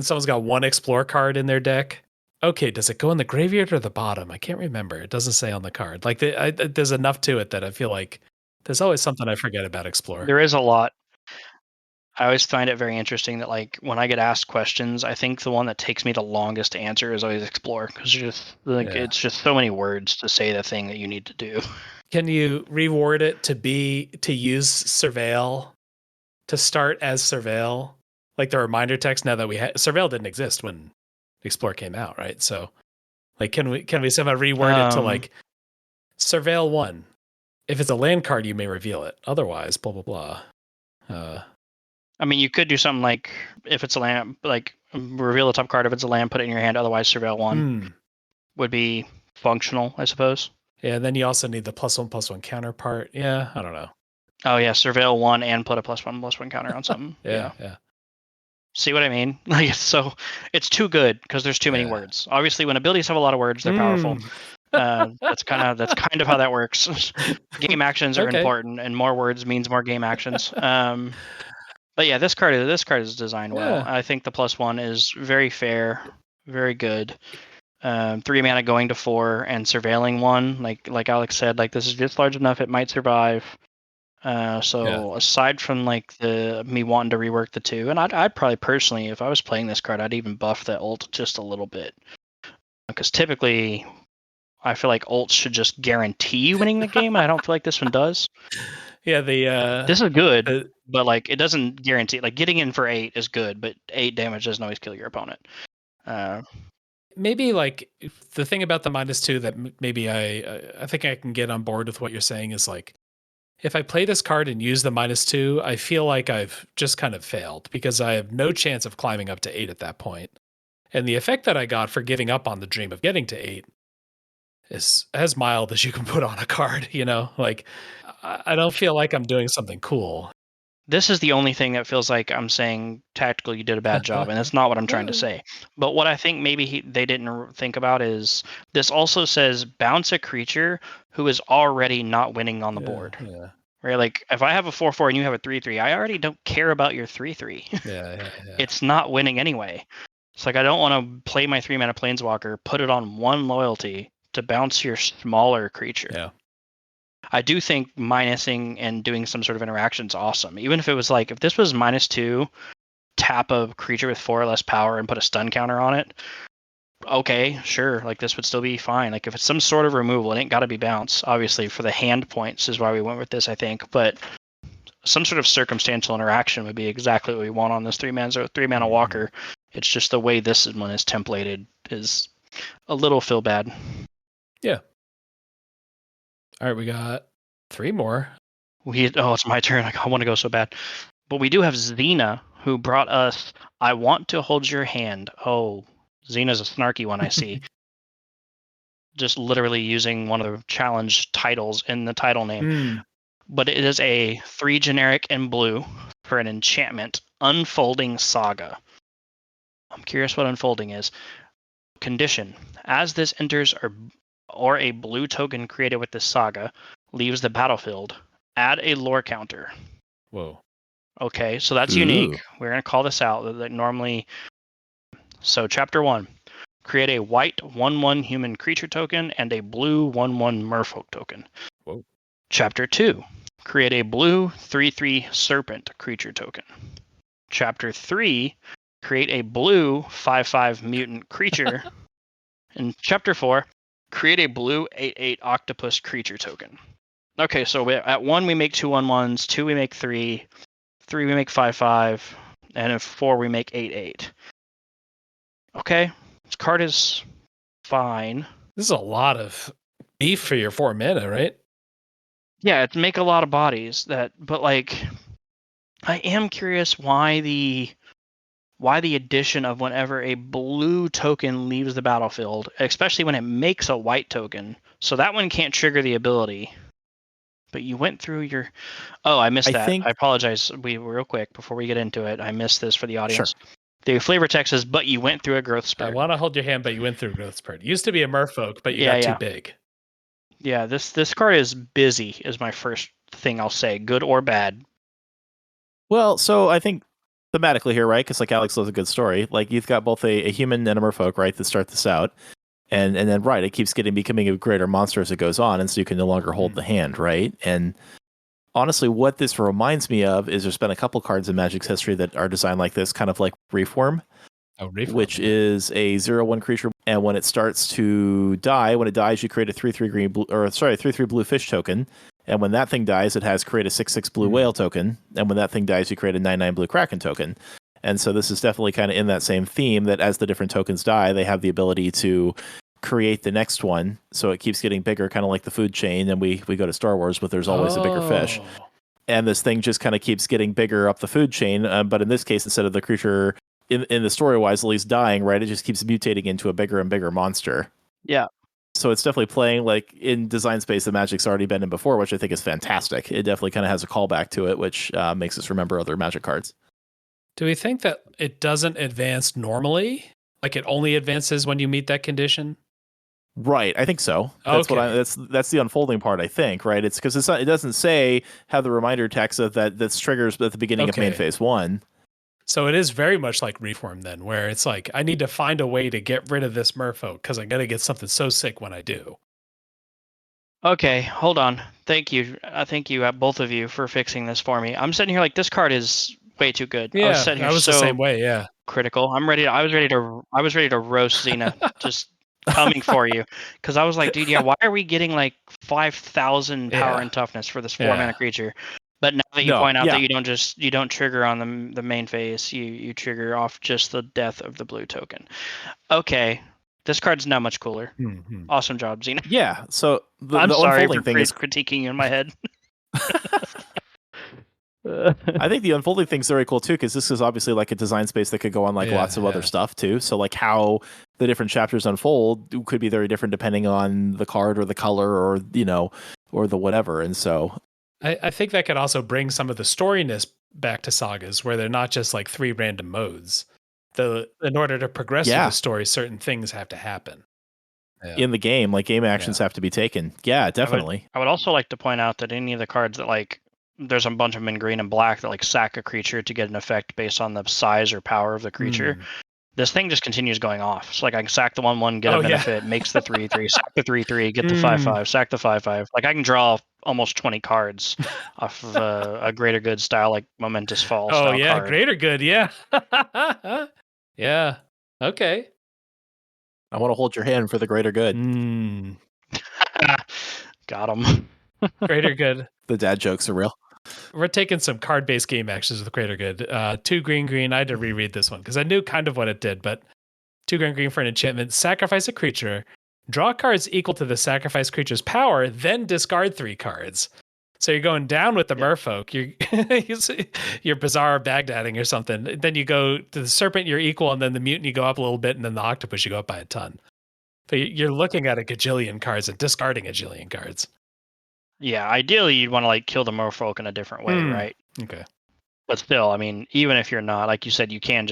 someone's got 1 Explore card in their deck, okay, does it go in the graveyard or the bottom? I can't remember. It doesn't say on the card. Like there's enough to it that I feel like there's always something I forget about Explore. There is a lot. I always find it very interesting that like when I get asked questions, I think the one that takes me the longest to answer is always Explore because it's just so many words to say the thing that you need to do. Can you reword it to use Surveil, to start as Surveil, like the reminder text? Now that Surveil didn't exist when Explore came out, right? So, like, can we somehow reword it to like Surveil 1? If it's a land card, you may reveal it. Otherwise, blah blah blah. I mean, you could do something like if it's a land, like reveal the top card if it's a land, put it in your hand. Otherwise, Surveil 1 would be functional, I suppose. Yeah, and then you also need the +1/+1 counterpart. Yeah, I don't know. Oh yeah, Surveil 1 and put a +1/+1 counter on something. yeah. See what I mean? Like it's too good because there's too many words. Obviously, when abilities have a lot of words, they're powerful. That's kind of how that works. Game actions are important, and more words means more game actions. But yeah, this card is designed well. I think the +1 is very fair, very good. 3 mana going to 4 and surveilling 1. Like Alex said, like this is just large enough it might survive. Aside from like the me wanting to rework the 2, and I'd probably personally, if I was playing this card, I'd even buff the ult just a little bit, because typically I feel like ults should just guarantee winning the game, and I don't feel like this one does. Yeah, this is good, but like it doesn't guarantee. Like getting in for 8 is good, but 8 damage doesn't always kill your opponent. Maybe like the thing about the -2 that maybe I think I can get on board with what you're saying is like, if I play this card and use the -2, I feel like I've just kind of failed because I have no chance of climbing up to 8 at that point. And the effect that I got for giving up on the dream of getting to 8 is as mild as you can put on a card, you know? Like, I don't feel like I'm doing something cool. This is the only thing that feels like I'm saying tactical you did a bad job, and that's not what I'm trying to say. But what I think maybe they didn't think about is this also says bounce a creature who is already not winning on the board. Yeah. Right? Like if I have a 4/4 and you have a 3/3, I already don't care about your 3/3. Yeah. It's not winning anyway. It's like I don't want to play my 3-mana Planeswalker, put it on 1 loyalty to bounce your smaller creature. Yeah. I do think minusing and doing some sort of interaction is awesome. Even if it was like, if this was -2, tap a creature with 4 or less power and put a stun counter on it, okay, sure, like this would still be fine. Like if it's some sort of removal, it ain't got to be bounce. Obviously, for the hand points is why we went with this, I think. But some sort of circumstantial interaction would be exactly what we want on this 3-mana walker. It's just the way this one is templated is a little feel bad. Yeah. All right, we got 3 more. It's my turn. I want to go so bad. But we do have Xena, who brought us I Want to Hold Your Hand. Oh, Xena's a snarky one, I see. Just literally using one of the challenge titles in the title name. But it is a 3 generic in blue for an enchantment, Unfolding Saga. I'm curious what Unfolding is. Condition. As this enters or a blue token created with this saga leaves the battlefield, add a lore counter. Whoa. Okay, so that's unique. We're going to call this out. That normally. So chapter 1, create a white 1/1 human creature token and a blue 1/1 merfolk token. Whoa. Chapter 2, create a blue 3/3 serpent creature token. Chapter 3, create a blue 5/5 mutant creature. And chapter 4, create a blue 8/8 octopus creature token. Okay, so at 1 we make 2 1/1s, 2 we make 3, 3 we make 5/5, and at 4 we make 8/8. Okay, this card is fine. This is a lot of beef for your 4 mana, right? Yeah, it's make a lot of bodies but like I am curious why the addition of whenever a blue token leaves the battlefield, especially when it makes a white token. So that one can't trigger the ability. But you went through your... Oh, I missed that. I apologize. Real quick, before we get into it, I missed this for the audience. Sure. The flavor text is, but you went through a growth spurt. I want to hold your hand, but you went through a growth spurt. It used to be a merfolk, but you got too big. Yeah, this card is busy, is my first thing I'll say. Good or bad. Well, so I think thematically here, right? Because like Alex loves a good story. Like you've got both a human and a merfolk, right, that start this out. And then, right, it keeps becoming a greater monster as it goes on, and so you can no longer hold the hand, right? And honestly, what this reminds me of is there's been a couple cards in Magic's history that are designed like this, kind of like Reform. Which is a 0/1 creature, and when it starts to die, when it dies, you create a 3/3 green blue, 3/3 blue fish token. And when that thing dies, it has create a 6/6 blue whale token. And when that thing dies, you create a 9/9 blue kraken token. And so this is definitely kind of in that same theme that as the different tokens die, they have the ability to create the next one. So it keeps getting bigger, kind of like the food chain. And we go to Star Wars, but there's always a bigger fish. And this thing just kind of keeps getting bigger up the food chain. But in this case, instead of the creature in the story-wise, at least dying, right, it just keeps mutating into a bigger and bigger monster. Yeah. So it's definitely playing like in design space that Magic's already been in before, which I think is fantastic. It definitely kind of has a callback to it, which makes us remember other Magic cards. Do we think that it doesn't advance normally? Like it only advances when you meet that condition? Right, I think so. That's that's the unfolding part, I think, right? It's because it doesn't say have the reminder text of that's triggers at the beginning of main phase 1. So it is very much like Reform then, where it's like, I need to find a way to get rid of this merfolk because I'm going to get something so sick when I do. Okay, hold on. Thank you. Thank you, both of you, for fixing this for me. I'm sitting here like, this card is way too good. I was Yeah, sitting here I was the so same way. Yeah. critical. I was ready to roast Xena, just coming for you, because I was like, dude, yeah, why are we getting like 5,000 power Yeah. and toughness for this 4 Yeah. mana creature? But now that you No, point out yeah. that you don't trigger on the main phase, you trigger off just the death of the blue token. Okay, this card's now much cooler. Mhm. Awesome job, Xena. Yeah. So I'm the sorry unfolding for thing is, critiquing you in my head. I think the unfolding thing's very cool too, because this is obviously like a design space that could go on like Yeah, lots of other yeah. stuff too. So like how the different chapters unfold could be very different depending on the card or the color or or the whatever. And so I think that could also bring some of the storiness back to sagas, where they're not just like 3 random modes. In order to progress through yeah, the story, certain things have to happen. Yeah. in the game, like game actions have to be taken. Yeah, definitely. I would also like to point out that any of the cards that like, there's a bunch of them in green and black that like sack a creature to get an effect based on the size or power of the creature. This thing just continues going off. So like, I can sack the 1/1, get a benefit, makes the 3/3, sack the 3/3, get the 5/5, sack the 5/5. Like, I can draw almost 20 cards off of a greater good style, like Momentous Fall Oh style yeah, card. greater good. Yeah. Yeah. Okay. I want to hold your hand for the greater good. Got him. Greater good. The dad jokes are real. We're taking some card-based game actions with greater good. 2 green. I had to reread this one because I knew kind of what it did, but 2 green for an enchantment. Sacrifice a creature. Draw cards equal to the sacrificed creature's power, then discard 3 cards. So you're going down with the merfolk. You're bizarre Baghdading or something. Then you go to the serpent, you're equal, and then the mutant, you go up a little bit, and then the octopus, you go up by a ton. But you're looking at a gajillion cards and discarding a gajillion cards. Yeah, ideally you'd want to like kill the merfolk in a different way, right? Okay. But still, I mean, even if you're not, like you said, you can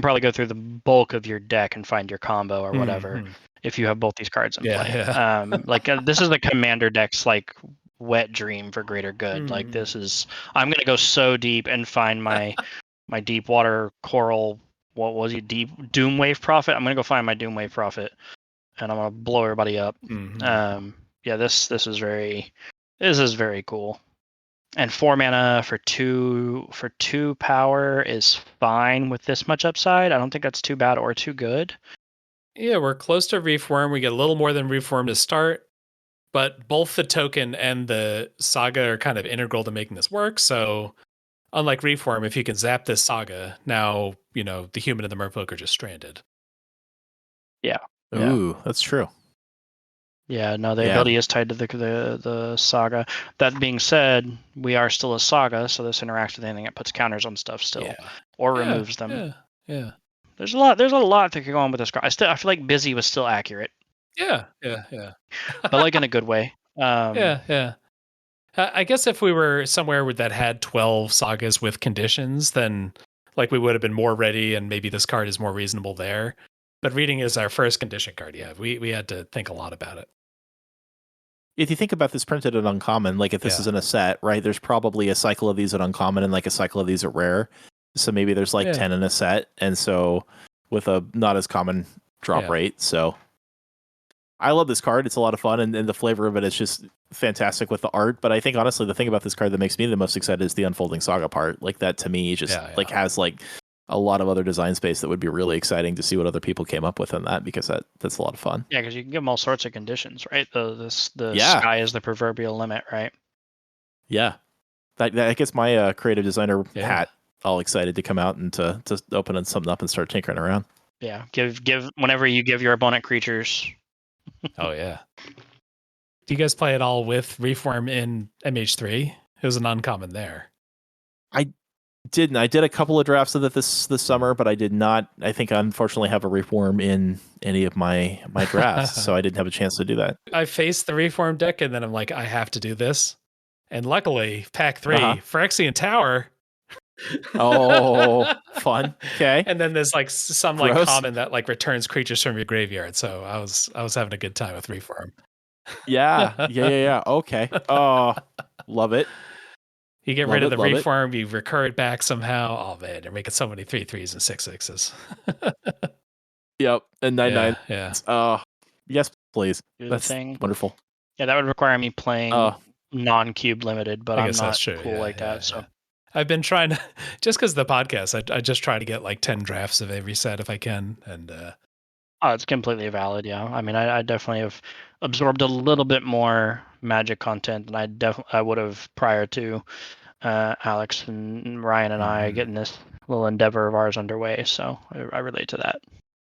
probably go through the bulk of your deck and find your combo or whatever if you have both these cards in play. Yeah. Like this is the commander deck's like wet dream for greater good. Like this is, I'm gonna go so deep and find my deep water coral. What was it? Deep Doomwave Prophet. I'm gonna go find my Doomwave Prophet, and I'm gonna blow everybody up. Yeah, this is very cool. And 4 mana for 2 power is fine with this much upside. I don't think that's too bad or too good. Yeah, we're close to Reform. We get a little more than Reform to start, but both the token and the saga are kind of integral to making this work. So unlike Reform, if you can zap this saga, now, the human and the merfolk are just stranded. Yeah. Ooh, that's true. Yeah, no, the ability is tied to the saga. That being said, we are still a saga, so this interacts with anything that puts counters on stuff still, or removes them. Yeah. There's a lot that could go on with this card. I feel like Busy was still accurate. Yeah. But like in a good way. Yeah. I guess if we were somewhere that had 12 sagas with conditions, then like we would have been more ready, and maybe this card is more reasonable there. But reading is our first condition card. Yeah, we had to think a lot about it. If you think about this printed at uncommon, like if this is in a set, right, there's probably a cycle of these at uncommon and like a cycle of these at rare. So maybe there's like 10 in a set. And so with a not as common drop rate. So I love this card. It's a lot of fun. And the flavor of it is just fantastic with the art. But I think honestly, the thing about this card that makes me the most excited is the unfolding saga part. Like that to me just like has like a lot of other design space that would be really exciting to see what other people came up with on that, because that's a lot of fun. Yeah, because you can give them all sorts of conditions, right? The sky is the proverbial limit, right? Yeah, that gets my creative designer hat all excited to come out and to open something up and start tinkering around. Yeah, give whenever you give your opponent creatures. Oh yeah. Do you guys play it all with Reform in MH3? It was an uncommon there. I did a couple of drafts of it this summer, but I did not. I think I unfortunately have a Reform in any of my drafts, so I didn't have a chance to do that. I faced the Reform deck, and then I'm like, I have to do this. And luckily, pack 3, Phyrexian Tower. Oh, fun. Okay. And then there's like some like common that like returns creatures from your graveyard. So I was having a good time with Reform. Yeah. Okay. Oh, love it. You get Love rid of it, the love it. reform, you recur it back somehow. Oh man, they're making so many 3/3s and 6/6s. Yep, and 9/9. Yeah. Yes, please. Do the That's thing. wonderful. Yeah, that would require me playing non-cube limited, but I I'm guess not that's true. cool like that. So I've been trying to, just because of the podcast, I just try to get like 10 drafts of every set if I can. And it's completely valid. Yeah, I mean, I definitely have absorbed a little bit more Magic content than I would have prior to Alex and Ryan and I getting this little endeavor of ours underway. So I relate to that.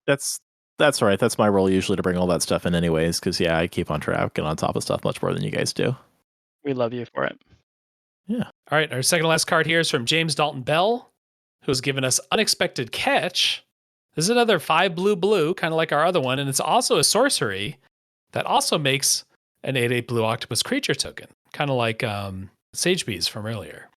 That's right. That's my role usually to bring all that stuff in anyways, because yeah, I keep on track and on top of stuff much more than you guys do. We love you for it. Yeah. All right, our second last card here is from James Dalton Bell, who's given us Unexpected Catch. This is another 5 blue, kind of like our other one, and it's also a sorcery that also makes an 8/8 blue octopus creature token, kind of like Sage Bees from earlier.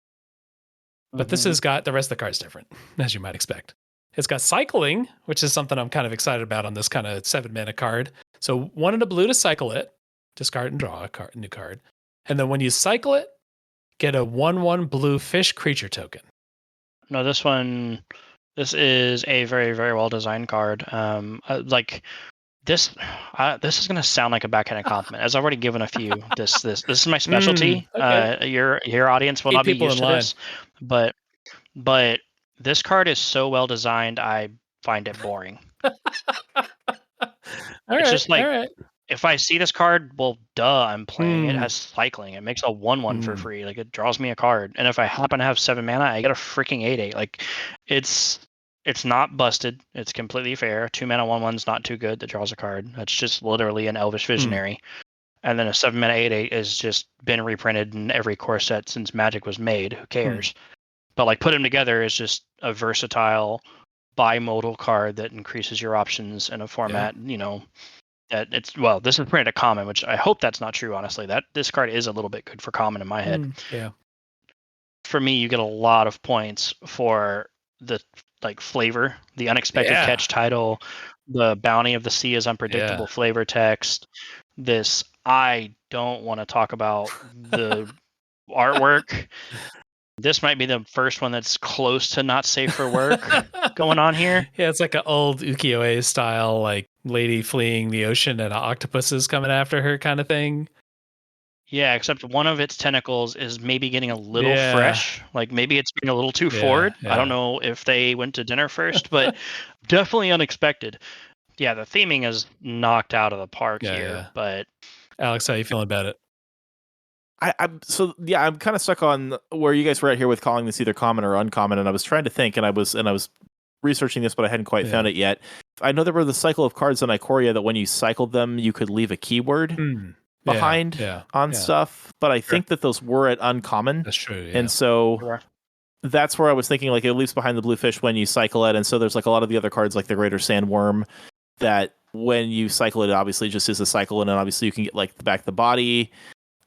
But this has got, the rest of the card's different, as you might expect. It's got cycling, which is something I'm kind of excited about on this kind of 7 mana card. So 1 and a blue to cycle it, discard and draw a new card. And then when you cycle it, get a 1/1 blue fish creature token. No, this is a very, very well designed card. Like this is gonna sound like a backhanded compliment, as I've already given a few. This is my specialty. Okay. Your audience will Keep not be people used in to line. this, but this card is so well designed, I find it boring. It's just like, if I see this card, well, duh, I'm playing it. It has cycling. It makes a 1/1 for free. Like, it draws me a card. And if I happen to have 7 mana, I get a freaking 8/8. Like, it's not busted. It's completely fair. 2 mana 1/1's not too good that draws a card. That's just literally an Elvish Visionary. And then a 7 mana 8/8 has just been reprinted in every core set since Magic was made. Who cares? But like, put them together is just a versatile bimodal card that increases your options in a format, that this is printed at common, which I hope that's not true, honestly. That this card is a little bit good for common in my head. Yeah. For me, you get a lot of points for the flavor, the unexpected catch title, the bounty of the sea is unpredictable flavor text. This, I don't want to talk about the artwork. This might be the first one that's close to not safe for work going on here. Yeah, it's like an old ukiyo-e style, like lady fleeing the ocean and octopuses coming after her kind of thing. Yeah, except one of its tentacles is maybe getting a little fresh. Like, maybe it's being a little too forward. I don't know if they went to dinner first, but definitely unexpected. Yeah, the theming is knocked out of the park here. But Alex, how you feeling about it? I'm kind of stuck on where you guys were at here with calling this either common or uncommon, and I was trying to think, and I was researching this, but I hadn't quite found it yet. I know there were the cycle of cards on Ikoria that when you cycled them, you could leave a keyword behind on stuff, but I think that those were at uncommon. That's true. And so that's where I was thinking, like, it leaves behind the blue fish when you cycle it, and so there's like a lot of the other cards, like the Greater Sandworm, that when you cycle it, obviously just is a cycle, and then obviously you can get like back the body.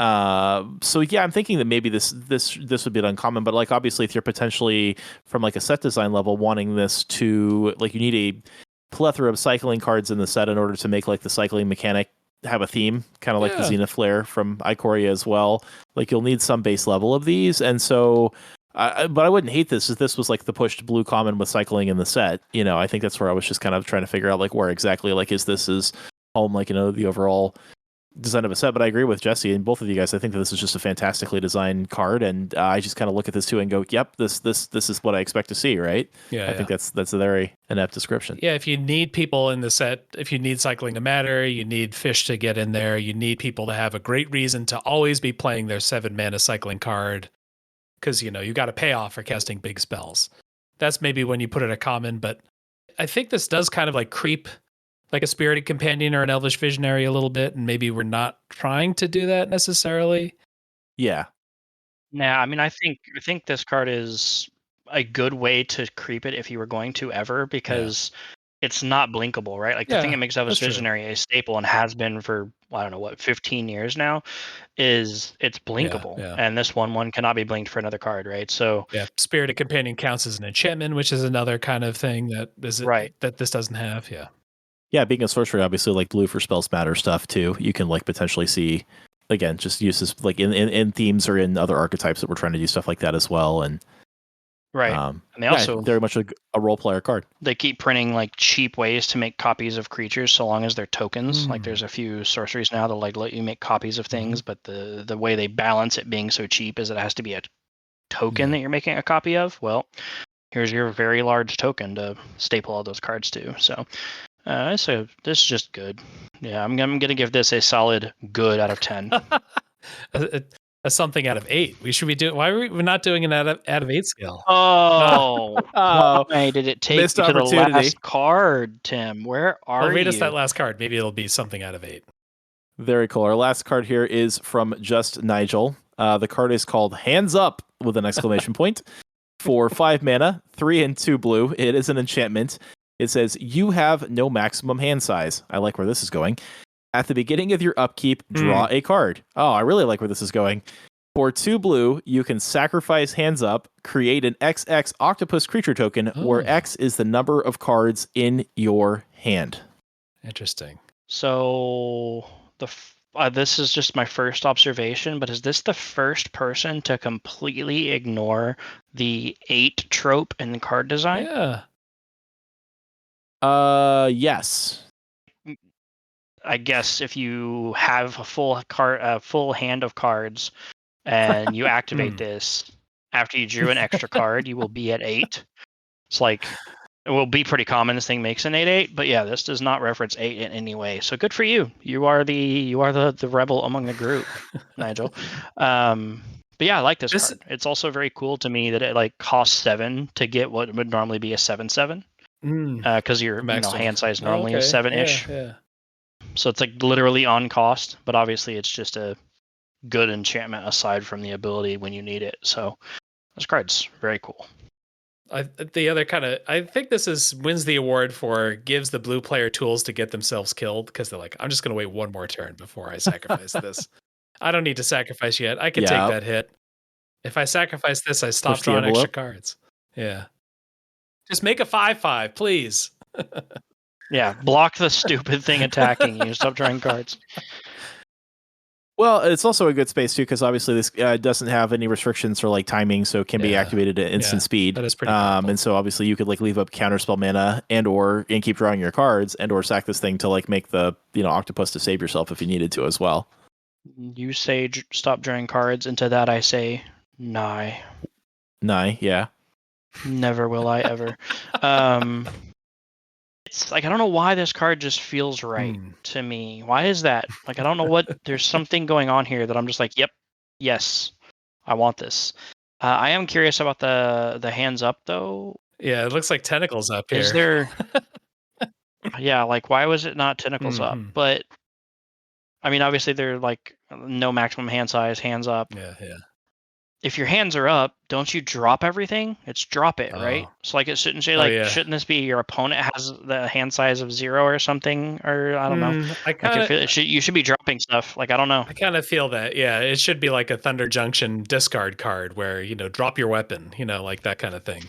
So yeah, I'm thinking that maybe this would be uncommon, but like obviously if you're potentially from like a set design level wanting this to, like, you need a plethora of cycling cards in the set in order to make like the cycling mechanic have a theme, kind of like the Zenith Flare from Ikoria as well. Like, you'll need some base level of these, and so but I wouldn't hate this if this was like the pushed blue common with cycling in the set. I think that's where I was just kind of trying to figure out like where exactly, like, is this is home, like, the overall design of a set. But I agree with Jesse and both of you guys. I think that this is just a fantastically designed card, and I just kind of look at this too and go, "Yep, this is what I expect to see." Right? I think that's a very inept description. Yeah, if you need people in the set, if you need cycling to matter, you need fish to get in there. You need people to have a great reason to always be playing their 7 mana cycling card, because you got to pay off for casting big spells. That's maybe when you put it a common, but I think this does kind of like creep like a Spirited Companion or an Elvish Visionary a little bit, and maybe we're not trying to do that necessarily. Yeah. Nah, I mean, I think this card is a good way to creep it if you were going to ever, because it's not blinkable, right? Like, the thing that makes Elvish Visionary a staple and has been for, I don't know, 15 years now, is it's blinkable. And this 1/1 cannot be blinked for another card, right? So Spirited Companion counts as an enchantment, which is another kind of thing that that this doesn't have. Yeah, being a sorcery, obviously, like blue for spells matter stuff too. You can like potentially see again, just uses like in themes or in other archetypes that we're trying to do stuff like that as well. And right. And they also very much a role player card. They keep printing like cheap ways to make copies of creatures, so long as they're tokens. Like there's a few sorceries now that like let you make copies of things, but the way they balance it being so cheap is it has to be a token that you're making a copy of. Well, here's your very large token to staple all those cards to. So this is just good. Yeah, I'm gonna give this a solid good out of 10. A something out of 8. We should be doing. Why are we not doing an out of 8 scale? Oh, why did it take you to the last card, Tim? Where are you? Read us that last card. Maybe it'll be something out of 8. Very cool. Our last card here is from Just Nigel. The card is called Hands Up with an exclamation point. For 5 mana, 3 and 2 blue. It is an enchantment. It says, you have no maximum hand size. I like where this is going. At the beginning of your upkeep, draw a card. Oh, I really like where this is going. For 2 blue, you can sacrifice Hands Up, create an XX octopus creature token, where X is the number of cards in your hand. Interesting. So this is just my first observation, but is this the first person to completely ignore the 8 trope in the card design? Yeah. Yes. I guess if you have a full hand of cards, and you activate this after you drew an extra card, you will be at 8. It's like it will be pretty common. This thing makes an 8/8, but yeah, this does not reference 8 in any way. So good for you. You are the rebel among the group, Nigel. But yeah, I like this card. It's also very cool to me that it like costs 7 to get what would normally be a 7/7. Because your hand size normally is 7-ish. Yeah. So it's like literally on cost, but obviously it's just a good enchantment aside from the ability when you need it. So this card's very cool. I think this wins the award for gives the blue player tools to get themselves killed, because they're like, I'm just going to wait one more turn before I sacrifice this. I don't need to sacrifice yet. I can take that hit. If I sacrifice this, I stop drawing extra cards. Yeah. Just make a 5/5, please. Yeah, block the stupid thing attacking you. Stop drawing cards. Well, it's also a good space too, because obviously this doesn't have any restrictions for like timing, so it can be activated at instant speed. That is pretty powerful. And so obviously you could like leave up counterspell mana and keep drawing your cards and/or sack this thing to like make the octopus to save yourself if you needed to as well. You say stop drawing cards, and to that I say, nah. Yeah. Never will I ever. It's like I don't know why this card just feels right to me. Why is that? Like I don't know what. There's something going on here that I'm just like, yep, yes, I want this. I am curious about the hands up though. Yeah, it looks like tentacles up here. Is there? Yeah, like why was it not tentacles up? But I mean, obviously they're like no maximum hand size, hands up. Yeah. If your hands are up, don't you drop everything? It's drop it, right? So like it shouldn't say like shouldn't this be your opponent has the hand size of 0 or something, or I don't know. You should be dropping stuff. Like I don't know. I kind of feel that. Yeah, it should be like a Thunder Junction discard card where drop your weapon, like that kind of thing.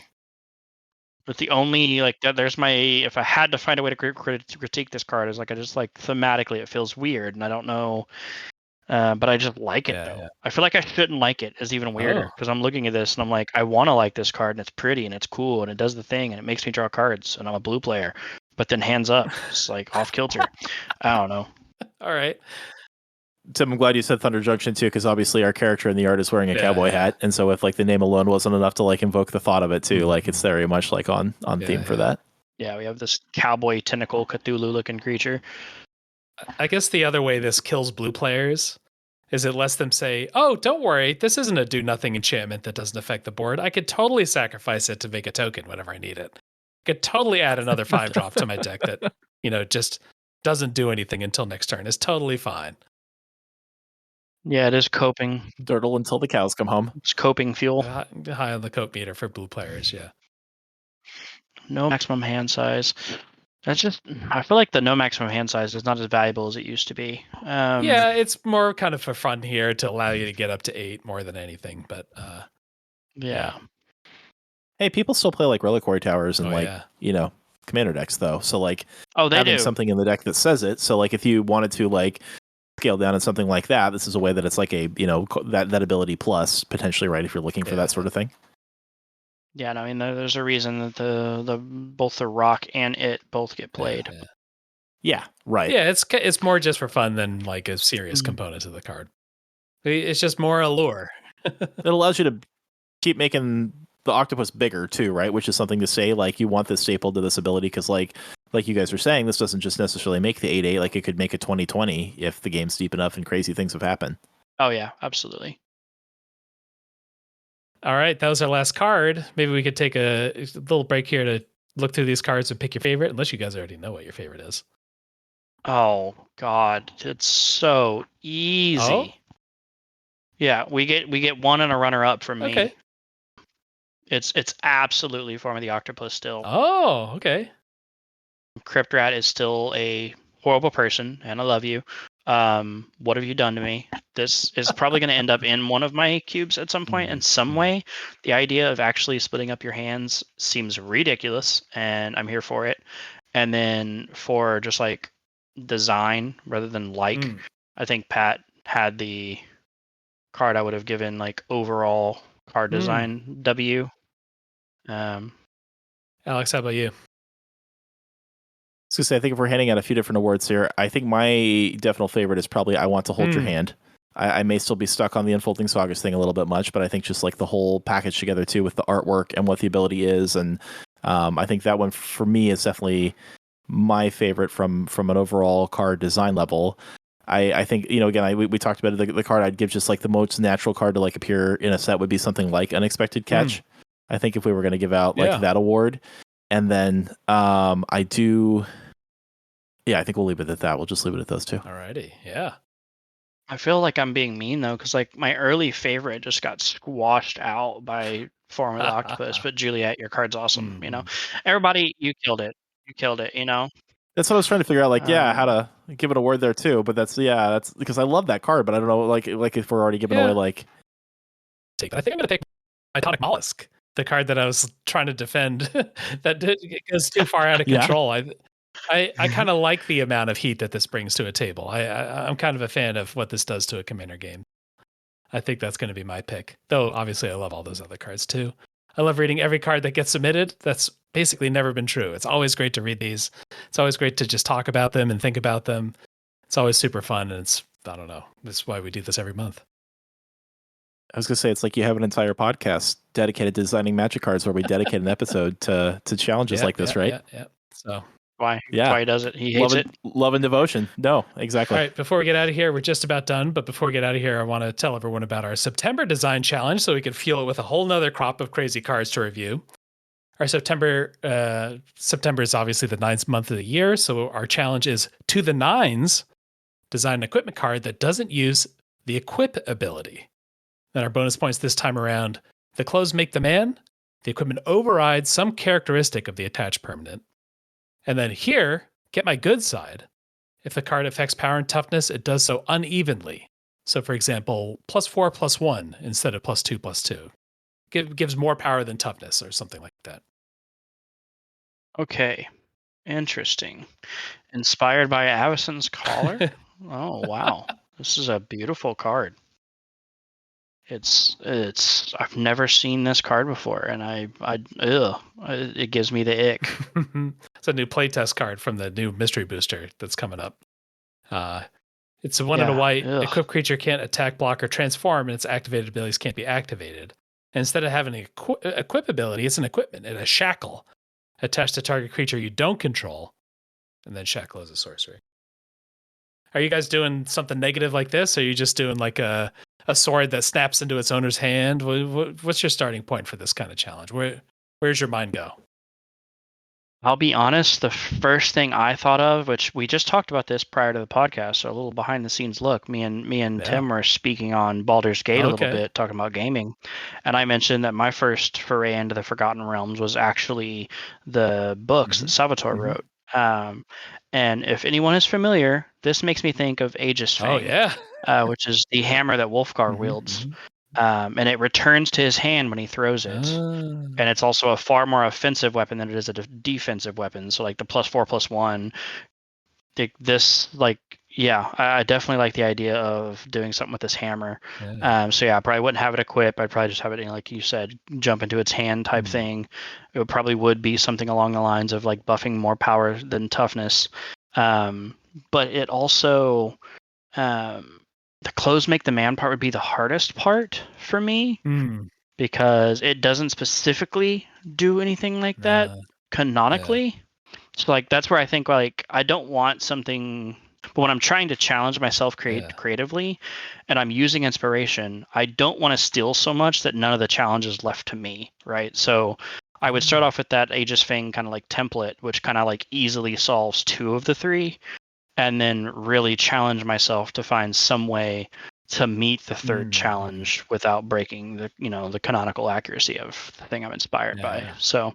But the only there's my if I had to find a way to critique this card is like I just like thematically it feels weird and I don't know. But I just like it though. Yeah. I feel like I shouldn't like it. It's even weirder because I'm looking at this and I'm like, I want to like this card and it's pretty and it's cool and it does the thing and it makes me draw cards and I'm a blue player. But then hands up, it's like off kilter. I don't know. All right. Tim, I'm glad you said Thunder Junction too, because obviously our character in the art is wearing a cowboy hat, and so if like the name alone wasn't enough to like invoke the thought of it too, like it's very much like on theme for that. Yeah, we have this cowboy tentacle Cthulhu looking creature. I guess the other way this kills blue players is it lets them say, oh, don't worry, this isn't a do-nothing enchantment that doesn't affect the board. I could totally sacrifice it to make a token whenever I need it. I could totally add another 5-drop to my deck that, just doesn't do anything until next turn. It's totally fine. Yeah, it is coping. Dirtle until the cows come home. It's coping fuel. High on the cope meter for blue players, yeah. No maximum hand size. That's just, I feel like the no maximum hand size is not as valuable as it used to be. Yeah, it's more kind of for fun here to allow you to get up to 8 more than anything, but yeah. Hey, people still play like Reliquary Towers and Commander decks though. So like having something in the deck that says it. So like if you wanted to like scale down and something like that, this is a way that it's like a, that ability plus potentially, right, if you're looking for that sort of thing. Yeah, no, I mean, there's a reason that the both the rock and it both get played. Yeah, right. Yeah, it's more just for fun than like a serious component to the card. It's just more allure. It allows you to keep making the octopus bigger too, right? Which is something to say, like, you want this staple to this ability because, like you guys were saying, this doesn't just necessarily make the 8/8. Like, it could make a 20/20 if the game's deep enough and crazy things have happened. Oh yeah, absolutely. All right, that was our last card. Maybe we could take a little break here to look through these cards and pick your favorite, unless you guys already know what your favorite is. Oh God, it's so easy. Oh? Yeah, we get one and a runner up from me. Okay. It's absolutely Form of the Octopus still. Oh, okay. Crypt Rat is still a horrible person, and I love you. What have you done to me? This is probably going to end up in one of my cubes at some point in some way. The idea of actually splitting up your hands seems ridiculous, and I'm here for it. And then for just like design rather than I think Pat had the card I would have given like overall card design W. Alex, how about you? So I think if we're handing out a few different awards here, I think my definite favorite is probably I Want to Hold Your Hand. I may still be stuck on the Unfolding Sagas thing a little bit much, but I think just like the whole package together too with the artwork and what the ability is. And I think that one for me is definitely my favorite from an overall card design level. I think, again, we talked about it, the card I'd give just like the most natural card to like appear in a set would be something like Unexpected Catch. I think if we were going to give out like that award. And then I think we'll leave it at that. We'll just leave it at those two. Alrighty, yeah. I feel like I'm being mean though, because like my early favorite just got squashed out by Form of the Octopus. But Juliet, your card's awesome. Everybody, you killed it. You killed it. That's what I was trying to figure out. Like, how to give it a word there too. But that's because I love that card. But I don't know, like if we're already giving away like. I think I'm gonna take Tonic Mollusk, the card that I was trying to defend. That goes too far out of control. I kind of like the amount of heat that this brings to a table. I'm kind of a fan of what this does to a commander game. I think that's going to be my pick. Though, obviously, I love all those other cards, too. I love reading every card that gets submitted. That's basically never been true. It's always great to read these. It's always great to just talk about them and think about them. It's always super fun, and I don't know. That's why we do this every month. I was going to say, it's like you have an entire podcast dedicated to designing Magic cards where we dedicate an episode to challenges like this, right? Yeah. So... Why? Yeah. That's why he does it. He hates it. Love and devotion. No, exactly. All right, before we get out of here, we're just about done. But before we get out of here, I want to tell everyone about our September design challenge so we can fuel it with a whole nother crop of crazy cards to review. Our September is obviously the 9th month of the year. So our challenge is to the 9s, design an equipment card that doesn't use the equip ability. Then our bonus points this time around, the clothes make the man. The equipment overrides some characteristic of the attached permanent. And then here, get my good side. If the card affects power and toughness, it does so unevenly. So for example, +4/+1 instead of +2/+2. Gives more power than toughness or something like that. Okay. Interesting. Inspired by Avison's Collar? Oh, wow. This is a beautiful card. I've never seen this card before, and it gives me the ick. It's a new playtest card from the new mystery booster that's coming up. It's a 1 and a white. Equipped creature can't attack, block, or transform, and its activated abilities can't be activated. And instead of having an equip ability, it's an equipment and a shackle attached to target creature you don't control, and then shackle is a sorcery. Are you guys doing something negative like this, or are you just doing like a sword that snaps into its owner's hand? What's your starting point for this kind of challenge? Where's your mind go? I'll be honest, the first thing I thought of, which we just talked about this prior to the podcast, so a little behind the scenes look, me and Tim were speaking on Baldur's Gate a little bit, talking about gaming. And I mentioned that my first foray into the Forgotten Realms was actually the books that Salvatore wrote. And if anyone is familiar, this makes me think of Aegis Fang, which is the hammer that Wolfgar wields. And it returns to his hand when he throws it. And it's also a far more offensive weapon than it is a defensive weapon. So like the +4/+1, this like Yeah, I definitely like the idea of doing something with this hammer. Yeah. So yeah, I probably wouldn't have it equip. I'd probably just have it, like you said, jump into its hand type thing. It probably would be something along the lines of like buffing more power than toughness. But it also, the clothes make the man part would be the hardest part for me because it doesn't specifically do anything like that Yeah. canonically. So like that's where I think like I don't want something, but when I'm trying to challenge myself creatively and I'm using inspiration, I don't want to steal so much that none of the challenge is left to me, right? So I would start off with that Aegis Fang kind of like template, which kind of like easily solves 2 of the 3, and then really challenge myself to find some way to meet the third challenge without breaking the canonical accuracy of the thing I'm inspired by. So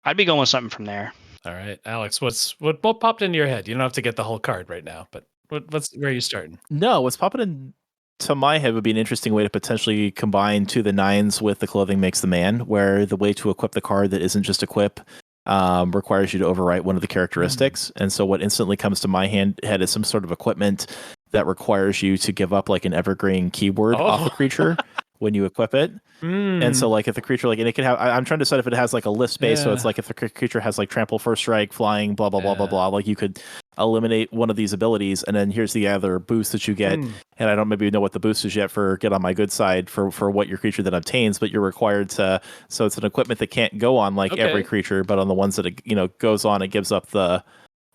I'd be going with something from there. All right, Alex, what popped into your head? You don't have to get the whole card right now, but where are you starting? No, what's popping into my head would be an interesting way to potentially combine 2 the 9s with the clothing makes the man, where the way to equip the card that isn't just equip requires you to overwrite one of the characteristics. And so what instantly comes to my head is some sort of equipment that requires you to give up like an evergreen keyword off a creature when you equip it. And so like if the creature and it can have, I'm trying to decide if it has like a list space. So it's like if the creature has like trample, first strike, flying, blah, blah, blah, blah, blah. Like you could eliminate one of these abilities. And then here's the other boost that you get. And I don't maybe know what the boost is yet for get on my good side for what your creature that obtains, but you're required to, so it's an equipment that can't go on like every creature, but on the ones that it, goes on, it gives up the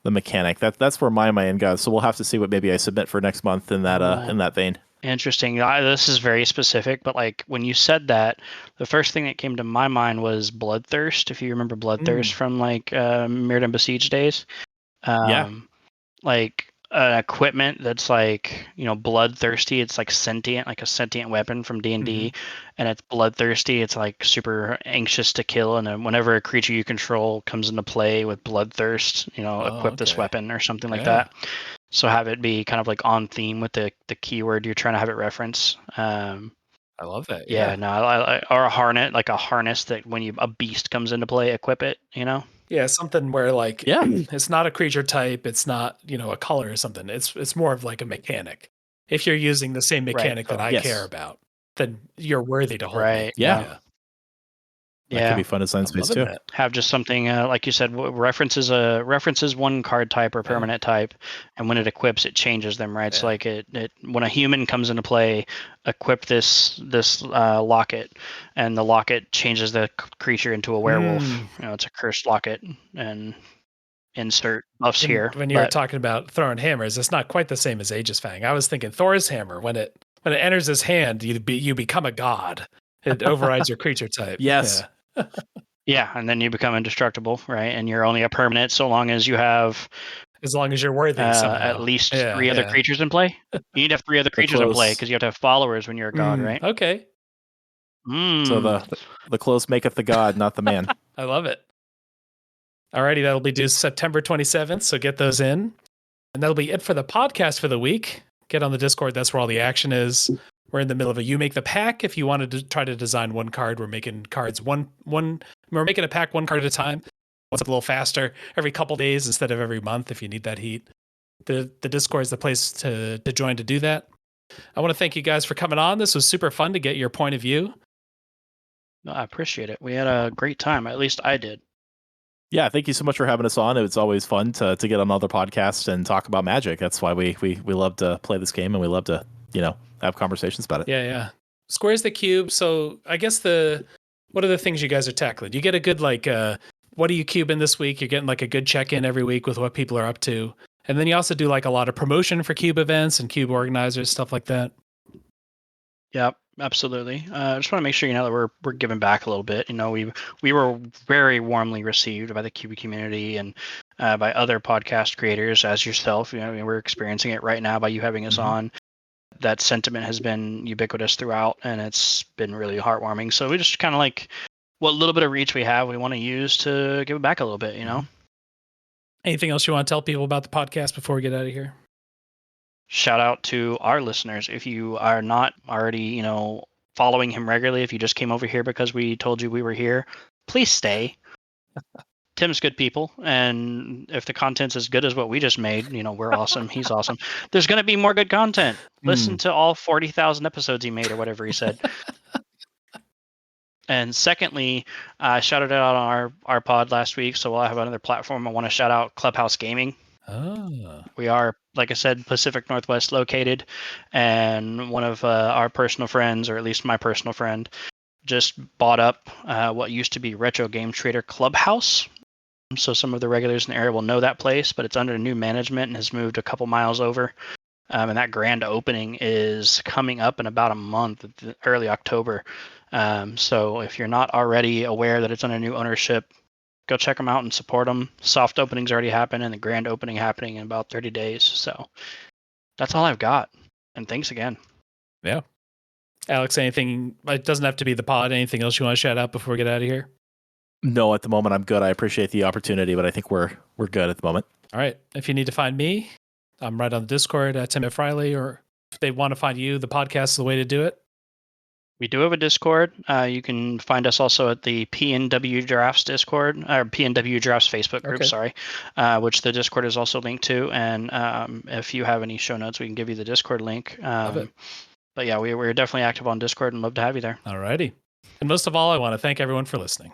mechanic. That's where my mind goes. So we'll have to see what maybe I submit for next month in that vein. Interesting. This is very specific, but like when you said that, the first thing that came to my mind was Bloodthirst. If you remember Bloodthirst from like Mirrodin Besiege days, like equipment that's like bloodthirsty. It's like sentient, like a sentient weapon from D&D, and it's bloodthirsty. It's like super anxious to kill, and then whenever a creature you control comes into play with bloodthirst, equip this weapon or something like that. So have it be kind of like on theme with the keyword you're trying to have it reference. I love that. Yeah, no, or a harness that when a beast comes into play, equip it. Yeah, something where like it's not a creature type, it's not a color or something. It's more of like a mechanic. If you're using the same mechanic that I care about, then you're worthy to hold me. Yeah. That could be fun design space too. That. Have just something like you said, references one card type or permanent type, and when it equips, it changes them, right? So like it when a human comes into play, equip this locket, and the locket changes the creature into a werewolf. It's a cursed locket, and insert buffs here. When you were talking about throwing hammers, it's not quite the same as Aegis Fang. I was thinking Thor's hammer. When it enters his hand, you become a god. It overrides your creature type. Yes. Yeah, and then you become indestructible, right? And you're only a permanent so long as you have, as long as you're worthy, at least 3 other creatures in play. You need to have 3 other creatures in play because you have to have followers when you're a god, right? Okay. So the close maketh the god, not the man. I love it. Alrighty, that'll be due September 27th, so get those in. And that'll be it for the podcast for the week. Get on the Discord, that's where all the action is. We're in the middle of a You Make the Pack. If you wanted to try to design one card, we're making cards we're making a pack one card at a time. It's a little faster every couple days instead of every month if you need that heat. The Discord is the place to join to do that. I want to thank you guys for coming on. This was super fun to get your point of view. No, I appreciate it. We had a great time. At least I did. Yeah, thank you so much for having us on. It's always fun to get on other podcasts and talk about Magic. That's why we love to play this game and we love to, have conversations about it. Yeah. Square's the cube. So I guess what are the things you guys are tackling? You get a good what are you cubing this week? You're getting like a good check-in every week with what people are up to. And then you also do like a lot of promotion for cube events and cube organizers, stuff like that. Yep, absolutely. I just want to make sure that we're giving back a little bit. We were very warmly received by the cube community and by other podcast creators as yourself. We're experiencing it right now by you having us on. That sentiment has been ubiquitous throughout, and it's been really heartwarming. So we just kind of like what little bit of reach we have, we want to use to give it back a little bit, Anything else you want to tell people about the podcast before we get out of here? Shout out to our listeners. If you are not already, following him regularly, if you just came over here because we told you we were here, please stay. Tim's good people, and if the content's as good as what we just made, we're awesome. He's awesome. There's going to be more good content. Listen to all 40,000 episodes he made, or whatever he said. And secondly, I shouted out on our pod last week, so we'll have another platform. I want to shout out Clubhouse Gaming. Oh. We are, like I said, Pacific Northwest located, and one of our personal friends, or at least my personal friend, just bought up what used to be Retro Game Trader Clubhouse. So some of the regulars in the area will know that place, but it's under new management and has moved a couple miles over. And that grand opening is coming up in about a month, early October. So if you're not already aware that it's under new ownership, go check them out and support them. Soft openings already happened, and the grand opening happening in about 30 days. So that's all I've got. And thanks again. Yeah. Alex, anything? It doesn't have to be the pod. Anything else you want to shout out before we get out of here? No, at the moment I'm good. I appreciate the opportunity, but I think we're good at the moment. All right. If you need to find me, I'm right on the Discord at Tim F. Riley, or if they want to find you, the podcast is the way to do it. We do have a Discord. You can find us also at the PNW Drafts Discord, or PNW Drafts Facebook group, sorry, which the Discord is also linked to. And if you have any show notes, we can give you the Discord link. But yeah, we're definitely active on Discord and love to have you there. All righty. And most of all, I want to thank everyone for listening.